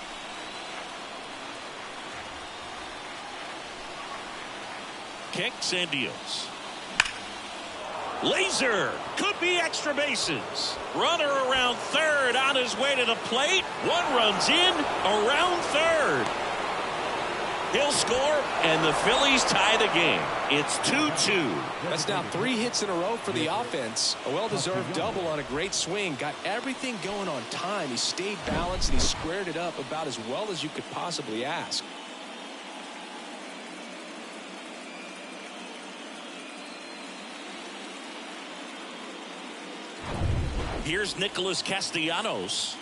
Kicks and deals. Laser could be extra bases. Runner around third on his way to the plate. One runs in around third. He'll score, and the Phillies tie the game. It's 2-2. That's now 3 hits in a row for the offense. A well-deserved double on a great swing. Got everything going on time. He stayed balanced, and he squared it up about as well as you could possibly ask. Here's Nicholas Castellanos.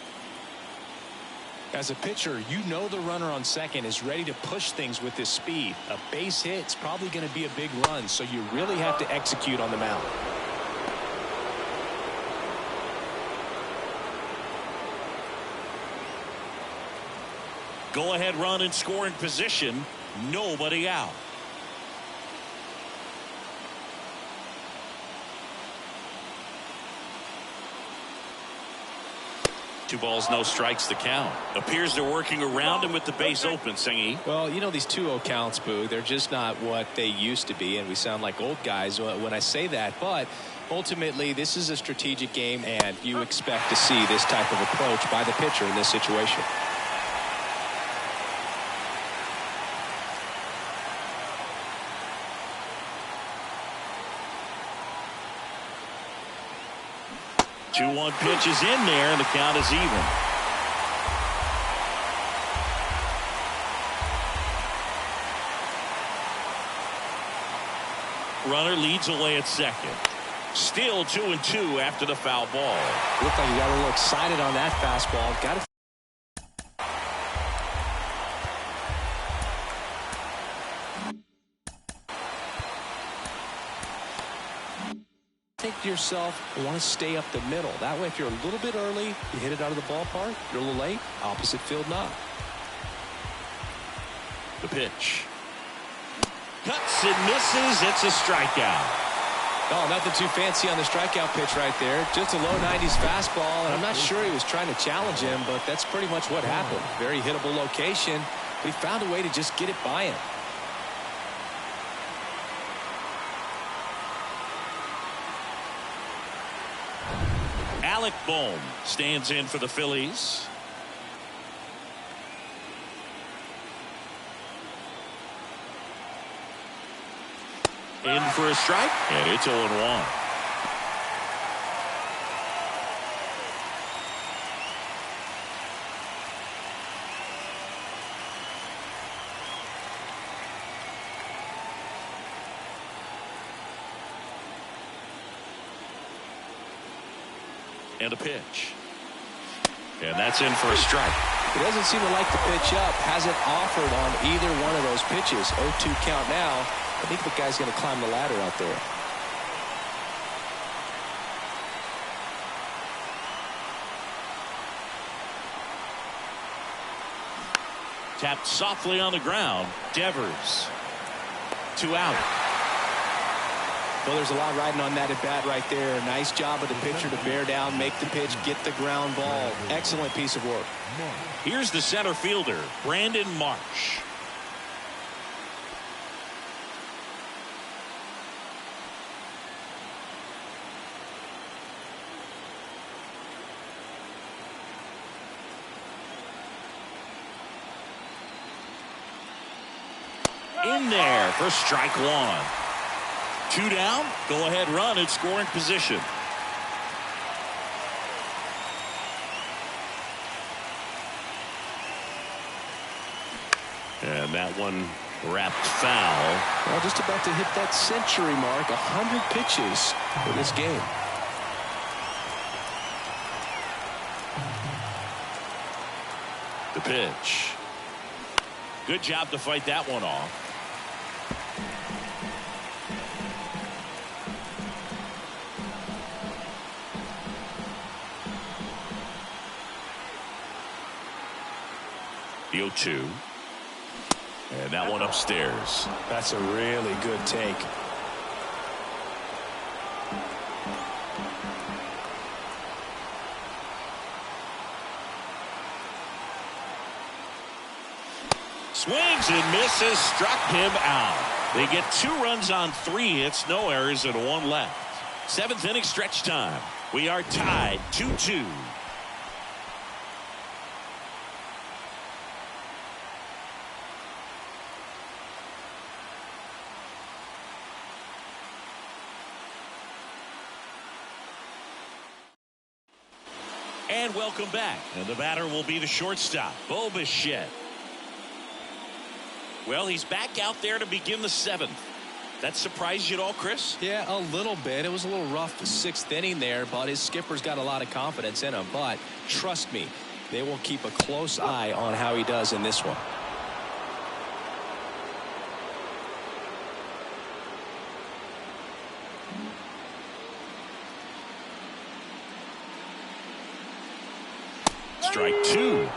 As a pitcher, you know the runner on second is ready to push things with his speed. A base hit's probably going to be a big run, so you really have to execute on the mound. Go ahead run in scoring position. Nobody out. Two balls, no strikes to count. Appears they're working around him with the base open, Singy. Well, you know, these 2-0 counts, Boo, they're just not what they used to be, and we sound like old guys when I say that. But ultimately, this is a strategic game, and you expect to see this type of approach by the pitcher in this situation. Two-one pitch is in there, and the count is even. Runner leads away at second. Still 2-2 after the foul ball. Looked like he got a little excited on that fastball. Got to think to yourself, I want to stay up the middle. That way, if you're a little bit early, you hit it out of the ballpark. You're a little late, opposite field knock. The pitch. Cuts and misses. It's a strikeout. Oh, nothing too fancy on the strikeout pitch right there. Just a low 90s fastball, and I'm not sure he was trying to challenge him, but that's pretty much what happened. Very hittable location, but he found a way to just get it by him. Alec Bohm stands in for the Phillies. In for a strike, and it's 0-1. And a pitch. And that's in for a strike. He doesn't seem to like the pitch up. Hasn't offered on either one of those pitches. 0-2 count now. I think the guy's going to climb the ladder out there. Tapped softly on the ground. Devers. 2 out. Well, there's a lot riding on that at bat right there. Nice job of the pitcher to bear down, make the pitch, get the ground ball. Excellent piece of work. Here's the center fielder, Brandon Marsh. In there for strike 1. 2 down, go ahead run in scoring position. And that one wrapped foul. Well, just about to hit that century mark. 100 pitches for this game. The pitch. Good job to fight that one off. The 0-2. And that one upstairs. That's a really good take. Swings and misses, struck him out. They get 2 runs on 3 hits, no errors, and 1 left. 7th inning stretch time. We are tied 2-2. And welcome back. And the batter will be the shortstop, Bo Bichette. Well, he's back out there to begin the 7th. That surprised you at all, Chris? Yeah, a little bit. It was a little rough 6th inning there, but his skipper's got a lot of confidence in him. But trust me, they will keep a close eye on how he does in this one. Strike 2.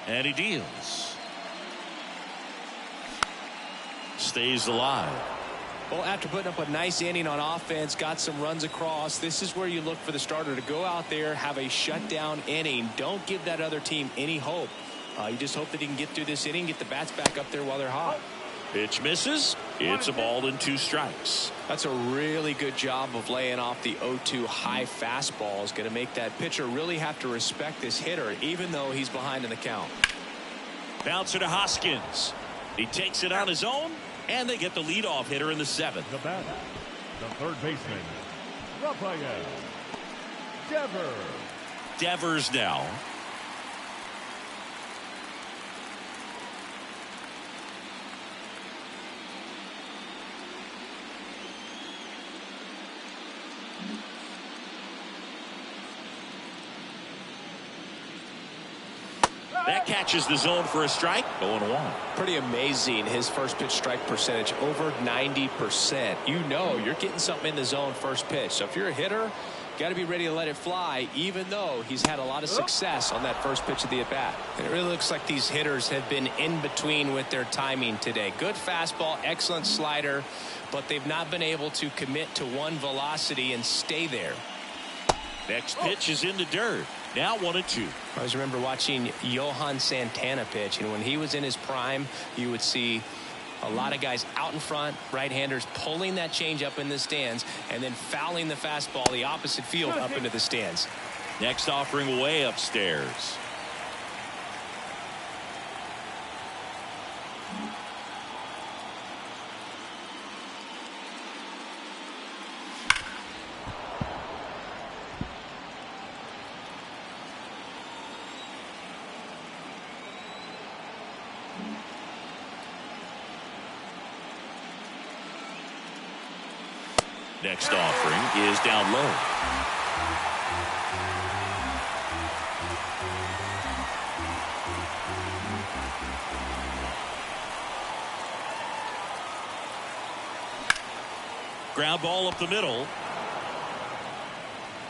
And he deals. Stays alive. Well, after putting up a nice inning on offense, got some runs across, this is where you look for the starter to go out there, have a shutdown inning. Don't give that other team any hope. You just hope that he can get through this inning, get the bats back up there while they're hot. Pitch misses. It's a ball and 2 strikes. That's a really good job of laying off the 0-2 high fastball. Is going to make that pitcher really have to respect this hitter, even though he's behind in the count. Bouncer to Hoskins. He takes it on his own, and they get the leadoff hitter in the 7th. The batter, the third baseman, Rafael Devers. Devers now. That catches the zone for a strike. 0-1. Pretty amazing, his first pitch strike percentage, over 90%. You know you're getting something in the zone first pitch. So if you're a hitter, got to be ready to let it fly, even though he's had a lot of success on that first pitch of the at-bat. It really looks like these hitters have been in between with their timing today. Good fastball, excellent slider, but they've not been able to commit to one velocity and stay there. Next pitch is in the dirt. Now 1-2. I always remember watching Johan Santana pitch, and when he was in his prime, you would see a lot of guys out in front, right-handers pulling that change up in the stands and then fouling the fastball the opposite field up into the stands. Next offering way upstairs. Next offering is down low. Ground ball up the middle.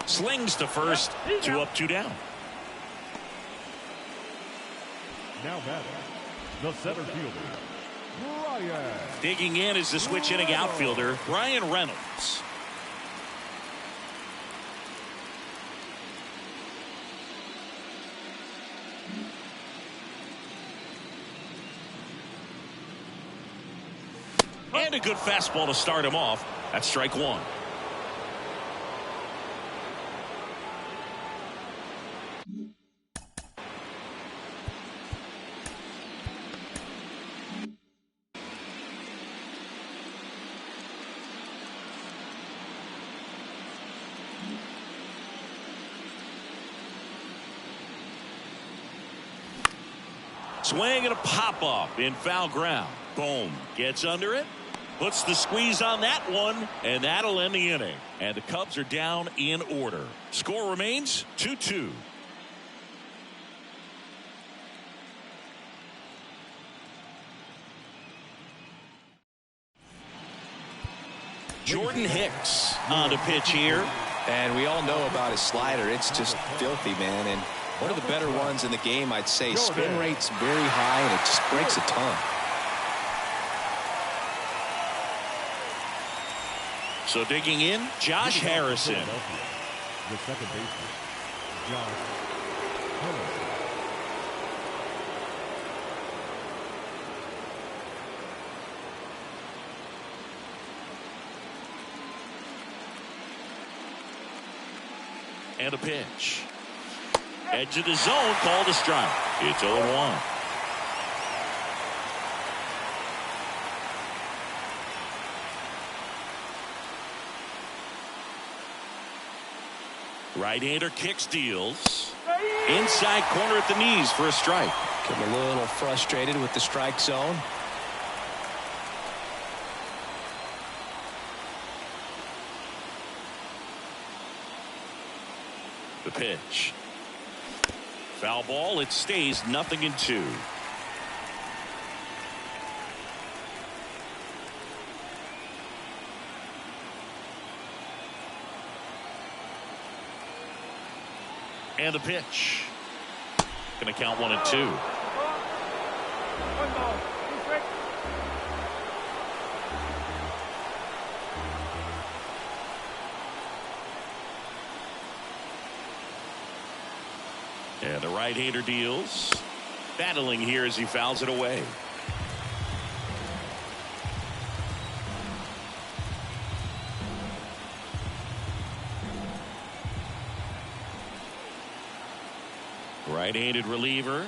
Slings to first. 2 up, 2 down. Now batting, the center fielder, Ryan. Digging in is the switch hitting outfielder, Ryan Reynolds. And a good fastball to start him off. That's strike 1. Swing and a pop-up in foul ground. Boom. Gets under it. Puts the squeeze on that one, and that'll end the inning. And the Cubs are down in order. Score remains 2-2. Jordan Hicks on the pitch here. And we all know about his slider. It's just filthy, man. And one of the better ones in the game, I'd say. Spin rate's very high, and it just breaks a ton. So digging in, Josh Harrison. The second baseman, Josh Harrison. And a pitch. Edge of the zone, called a strike. It's 0-1. Right-hander kicks, deals. Inside corner at the knees for a strike. Getting a little frustrated with the strike zone. The pitch. Foul ball. It stays 0-2. And the pitch. Going to count 1-2. And the right-hander deals. Battling here as he fouls it away. Right-handed reliever.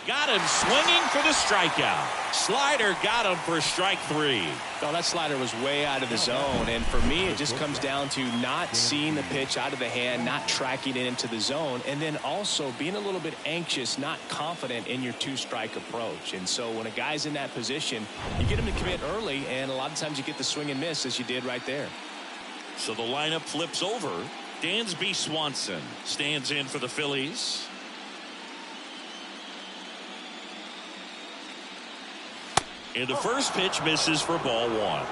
Got him swinging for the strikeout. Slider got him for strike 3. Oh, that slider was way out of the zone. And for me, it just comes down to not seeing the pitch out of the hand, not tracking it into the zone, and then also being a little bit anxious, not confident in your 2-strike approach. And so when a guy's in that position, you get him to commit early, and a lot of times you get the swing and miss as you did right there. So the lineup flips over. Dansby Swanson stands in for the Phillies. And the first pitch misses for ball 1.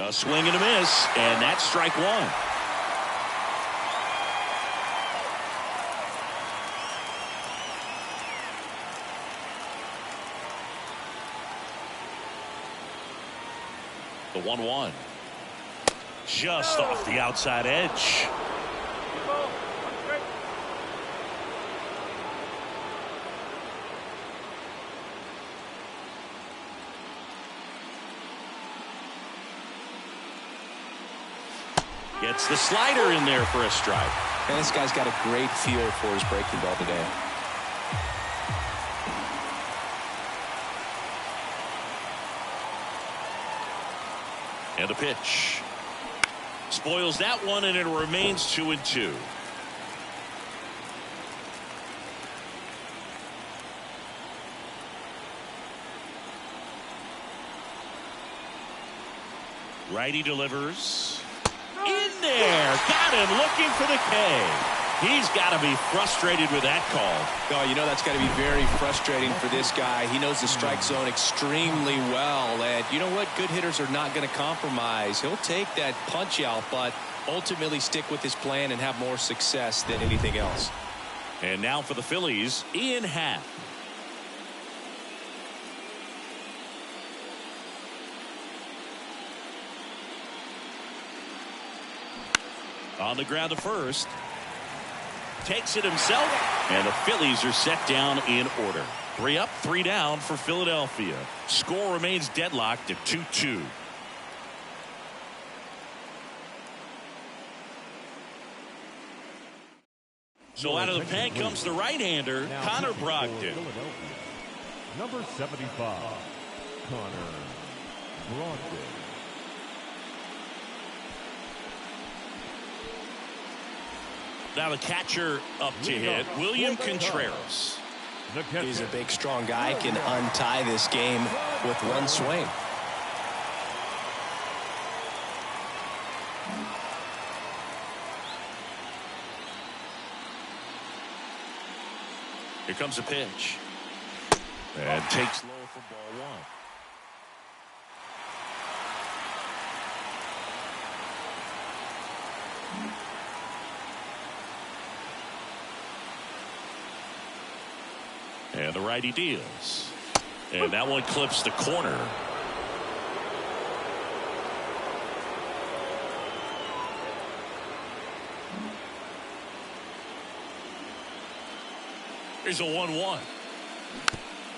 A swing and a miss, and that's strike 1. The 1-1. Just off the outside edge. Gets the slider in there for a strike. And this guy's got a great feel for his breaking ball today. And the pitch. Spoils that one, and it remains 2-2. Righty delivers. In there. Got him looking for the K. He's got to be frustrated with that call. Oh, you know that's got to be very frustrating for this guy. He knows the strike zone extremely well. And you know what? Good hitters are not going to compromise. He'll take that punch out, but ultimately stick with his plan and have more success than anything else. And now for the Phillies, Ian Happ. On the ground to first. Takes it himself. And the Phillies are set down in order. 3 up, 3 down for Philadelphia. Score remains deadlocked at 2-2. So out of the pen comes the right-hander, Connor Brogdon. Number 75, Connor Brogdon. Now the catcher up to hit, William Contreras. He's a big, strong guy, can untie this game with one swing. Here comes a pitch. And takes low for ball 1. And the righty deals. And that one clips the corner. Here's a 1-1.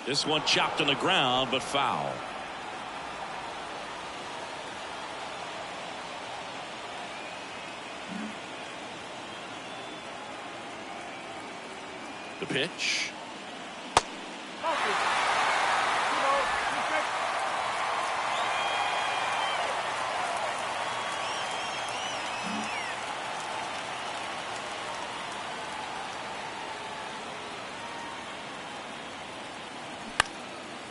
This one chopped on the ground, but foul. The pitch.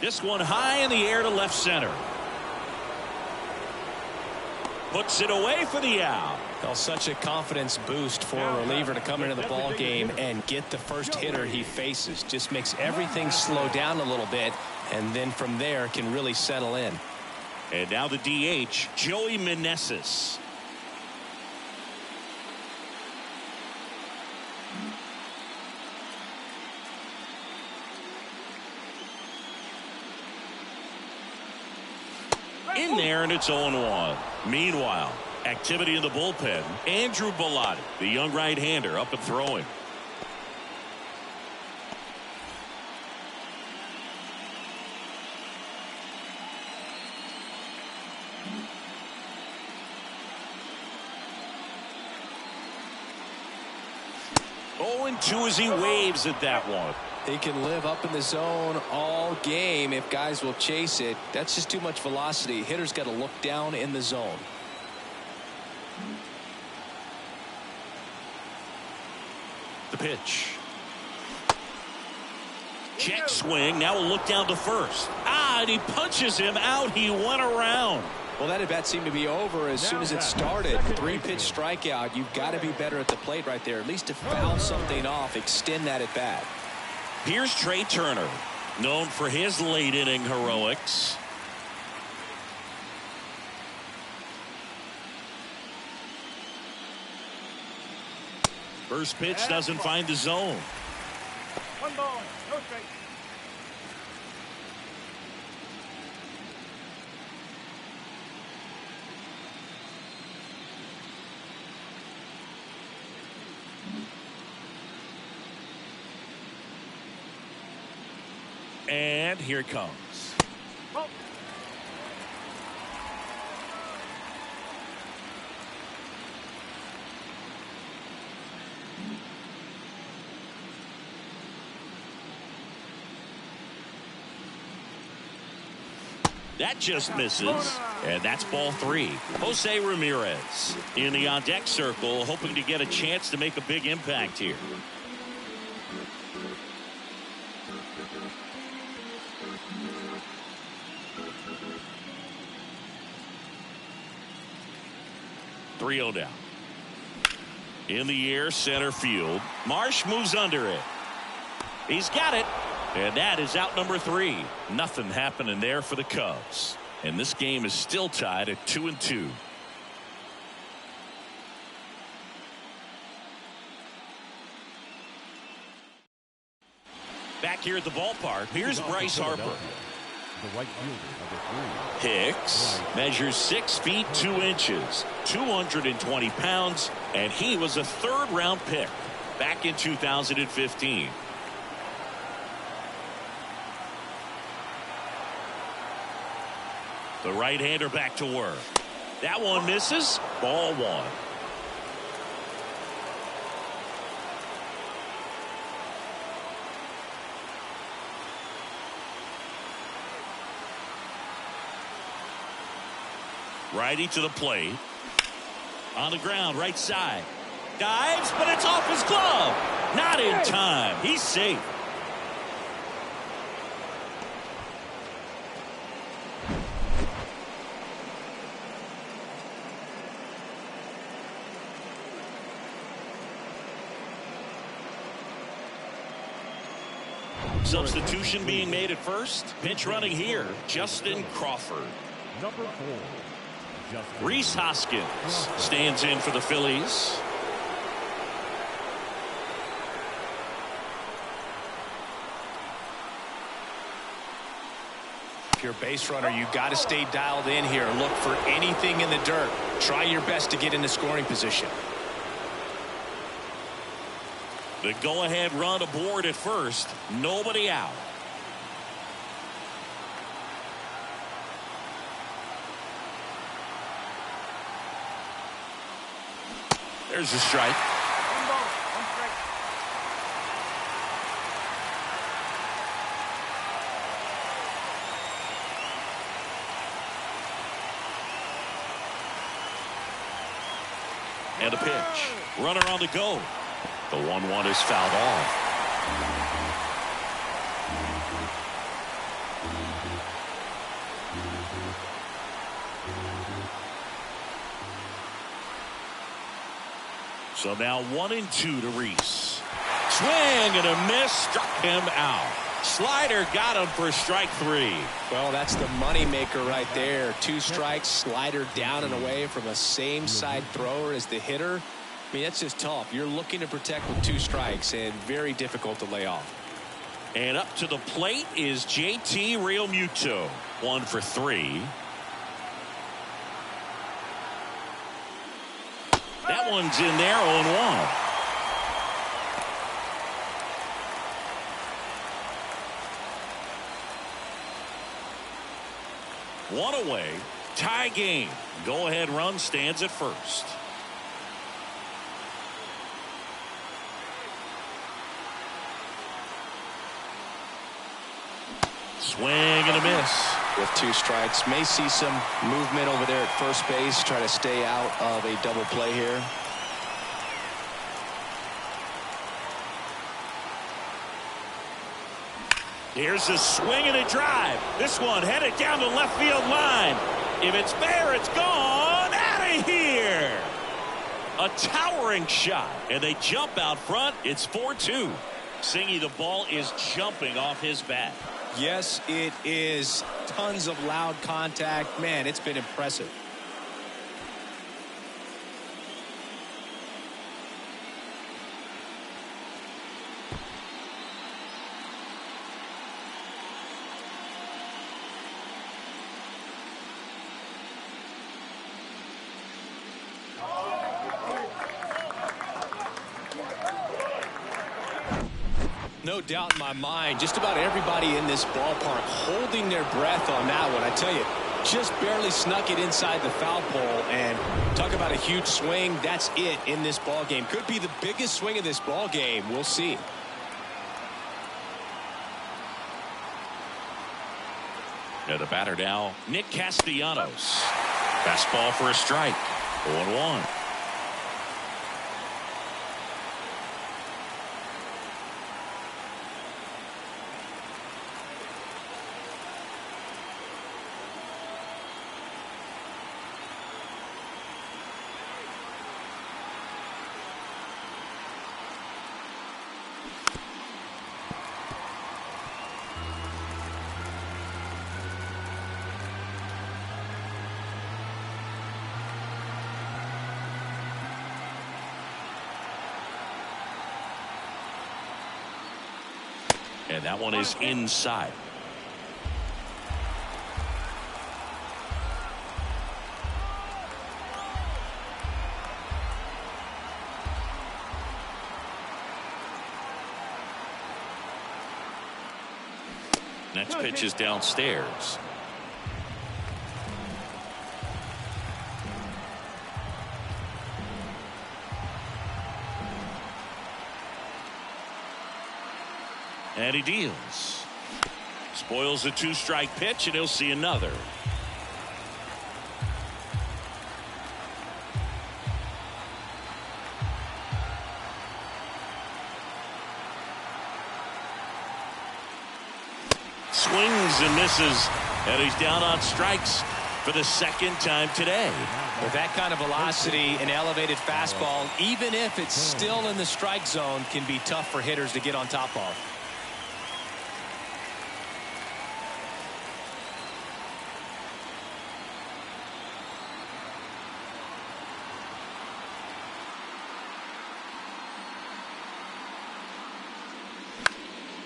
This one high in the air to left center. Puts it away for the out. Well, such a confidence boost for a reliever to come into the ball game and get the first hitter he faces. Just makes everything slow down a little bit, and then from there can really settle in. And now the DH, Joey Meneses. In there, and it's 0-1. Meanwhile, activity in the bullpen. Andrew Bellotti, the young right-hander, up and throwing. Oh, and 2 as he waves at that one. He can live up in the zone all game if guys will chase it. That's just too much velocity. Hitters got to look down in the zone. The pitch. Check swing. Now we'll look down to first. And he punches him out. He went around. Well, that at bat seemed to be over as soon as it started. 3-pitch strikeout. You've got to be better at the plate right there. At least to foul something off, extend that at bat. Here's Trey Turner, known for his late inning heroics. First pitch doesn't find the zone. 1 ball, no strike. And here it comes. Oh. That just misses. And that's ball 3. Jose Ramirez in the on-deck circle, hoping to get a chance to make a big impact here. Three-0 down. In the air, center field. Marsh moves under it. He's got it. And that is out number 3. Nothing happening there for the Cubs. And this game is still tied at 2-2. Back here at the ballpark, here's Bryce Harper. The right fielder, number 3. Hicks measures 6 feet 2 inches, 220 pounds, and he was a third-round pick back in 2015. The right-hander back to work. That one misses. Ball 1. Righty to the plate. On the ground, right side. Dives, but it's off his glove. Not in time. He's safe. Substitution being made at first. Pinch running here, Justin Crawford. Number 4. Rhys Hoskins stands in for the Phillies. If you're a base runner, you got to stay dialed in here and look for anything in the dirt. Try your best to get into scoring position. The go-ahead run aboard at first. Nobody out. There's a strike. And a pitch. Runner on the go. The 1-1 is fouled off. So now 1-2 to Rhys. Swing and a miss, struck him out. Slider got him for strike 3. Well, that's the money maker right there. 2 strikes, slider down and away from a same side thrower as the hitter. I mean, that's just tough. You're looking to protect with 2 strikes and very difficult to lay off. And up to the plate is JT Realmuto. 1 for 3. That one's in there, 0-1. One away, tie game. Go-ahead run stands at first. Swing and a miss. With 2 strikes, may see some movement over there at first base. Try to stay out of a double play here. Here's a swing and a drive. This one headed down the left field line. If it's fair, it's gone. Out of here. A towering shot. And they jump out front. It's 4-2. Singy, the ball is jumping off his bat. Yes, it is. Tons of loud contact. Man, it's been impressive. No doubt in my mind, just about everybody in this ballpark holding their breath on that one. I tell you, just barely snuck it inside the foul pole, and talk about a huge swing. That's it in this ball game. Could be the biggest swing of this ball game. We'll see. And the batter now, Nick Castellanos. Fastball for a strike. 0-1. And that one is inside. Next pitch is downstairs. And he deals. Spoils a 2-strike pitch, and he'll see another. Swings and misses, and he's down on strikes for the second time today. With that kind of velocity, an elevated fastball, even if it's still in the strike zone, can be tough for hitters to get on top of.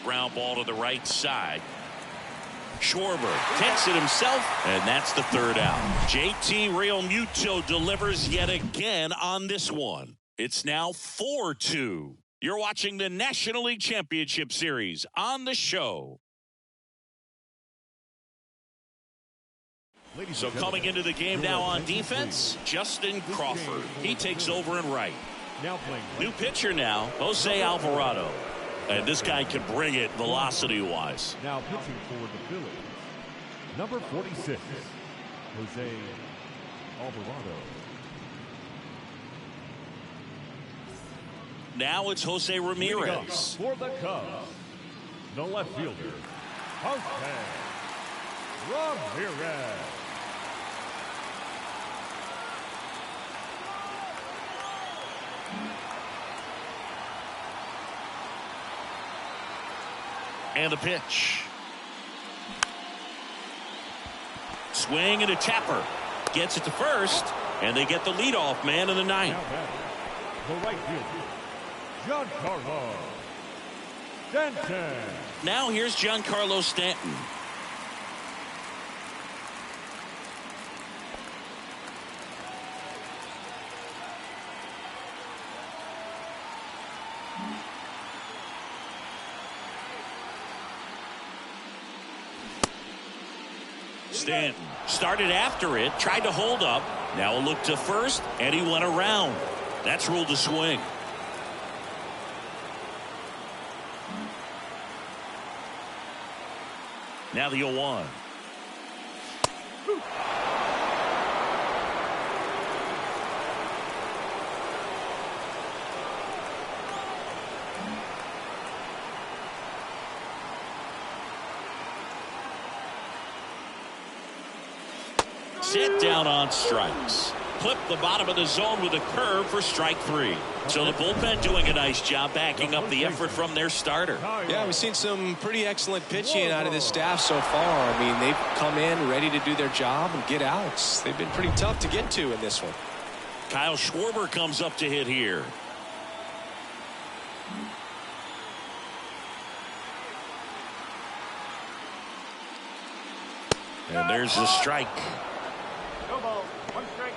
Ground ball to the right side. Schwarber takes it himself, and that's the third out. JT Realmuto delivers yet again on this one. It's now 4-2. You're watching the National League Championship Series on the show. So coming into the game now on defense, Justin Crawford. He takes over in right. New pitcher now, Jose Alvarado. And this guy can bring it velocity-wise. Now pitching for the Phillies, number 46, Jose Alvarado. Now it's Jose Ramirez. For the Cubs, the left fielder, Jose Ramirez. And a pitch. Swing and a tapper. Gets it to first, and they get the leadoff man in the ninth. The right fielder, Giancarlo Stanton. Now here's Giancarlo Stanton. Stanton started after it, tried to hold up. Now a look to first, and he went around. That's ruled a swing. Now the 0-1. Sit down on strikes. Clip the bottom of the zone with a curve for strike 3. So the bullpen doing a nice job backing up the effort from their starter. Yeah, we've seen some pretty excellent pitching out of this staff so far. I mean, they've come in ready to do their job and get outs. They've been pretty tough to get to in this one. Kyle Schwarber comes up to hit here. And there's the strike. No ball, 1 strike.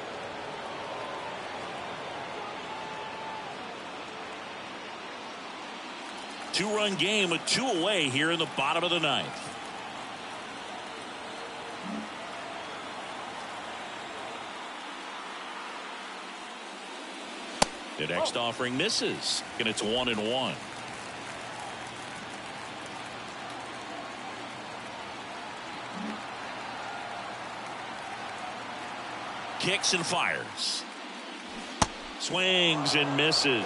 Two-run game with 2 away here in the bottom of the 9th. The next offering misses, and it's 1-1. Kicks and fires. Swings and misses.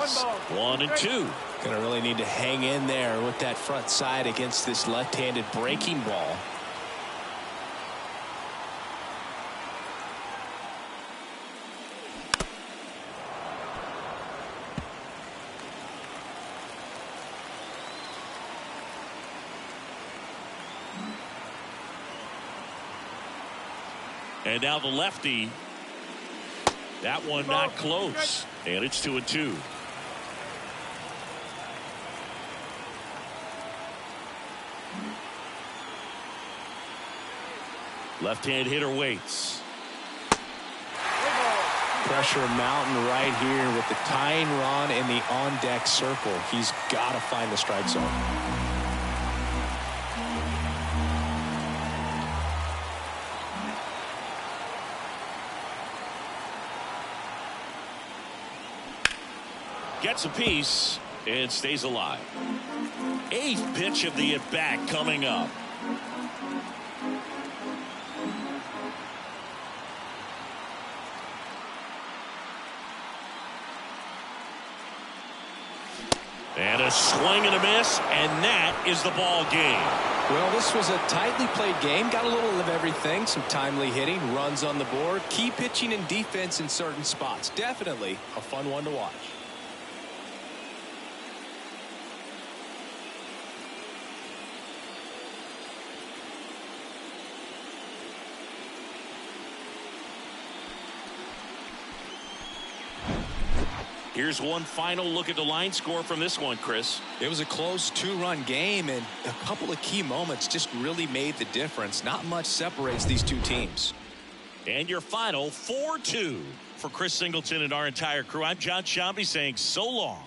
1-2. Gonna really need to hang in there with that front side against this left-handed breaking ball. And now the lefty. That one not close. And it's 2-2. Left-hand hitter waits. Pressure mountain right here with the tying run in the on-deck circle. He's got to find the strike zone. Gets a piece and stays alive. 8th pitch of the at-bat coming up. And a swing and a miss, and that is the ball game. Well, this was a tightly played game. Got a little of everything. Some timely hitting, runs on the board, key pitching and defense in certain spots. Definitely a fun one to watch. Here's one final look at the line score from this one, Chris. It was a close 2-run game, and a couple of key moments just really made the difference. Not much separates these two teams. And your final 4-2 for Chris Singleton and our entire crew. I'm John Shambi saying so long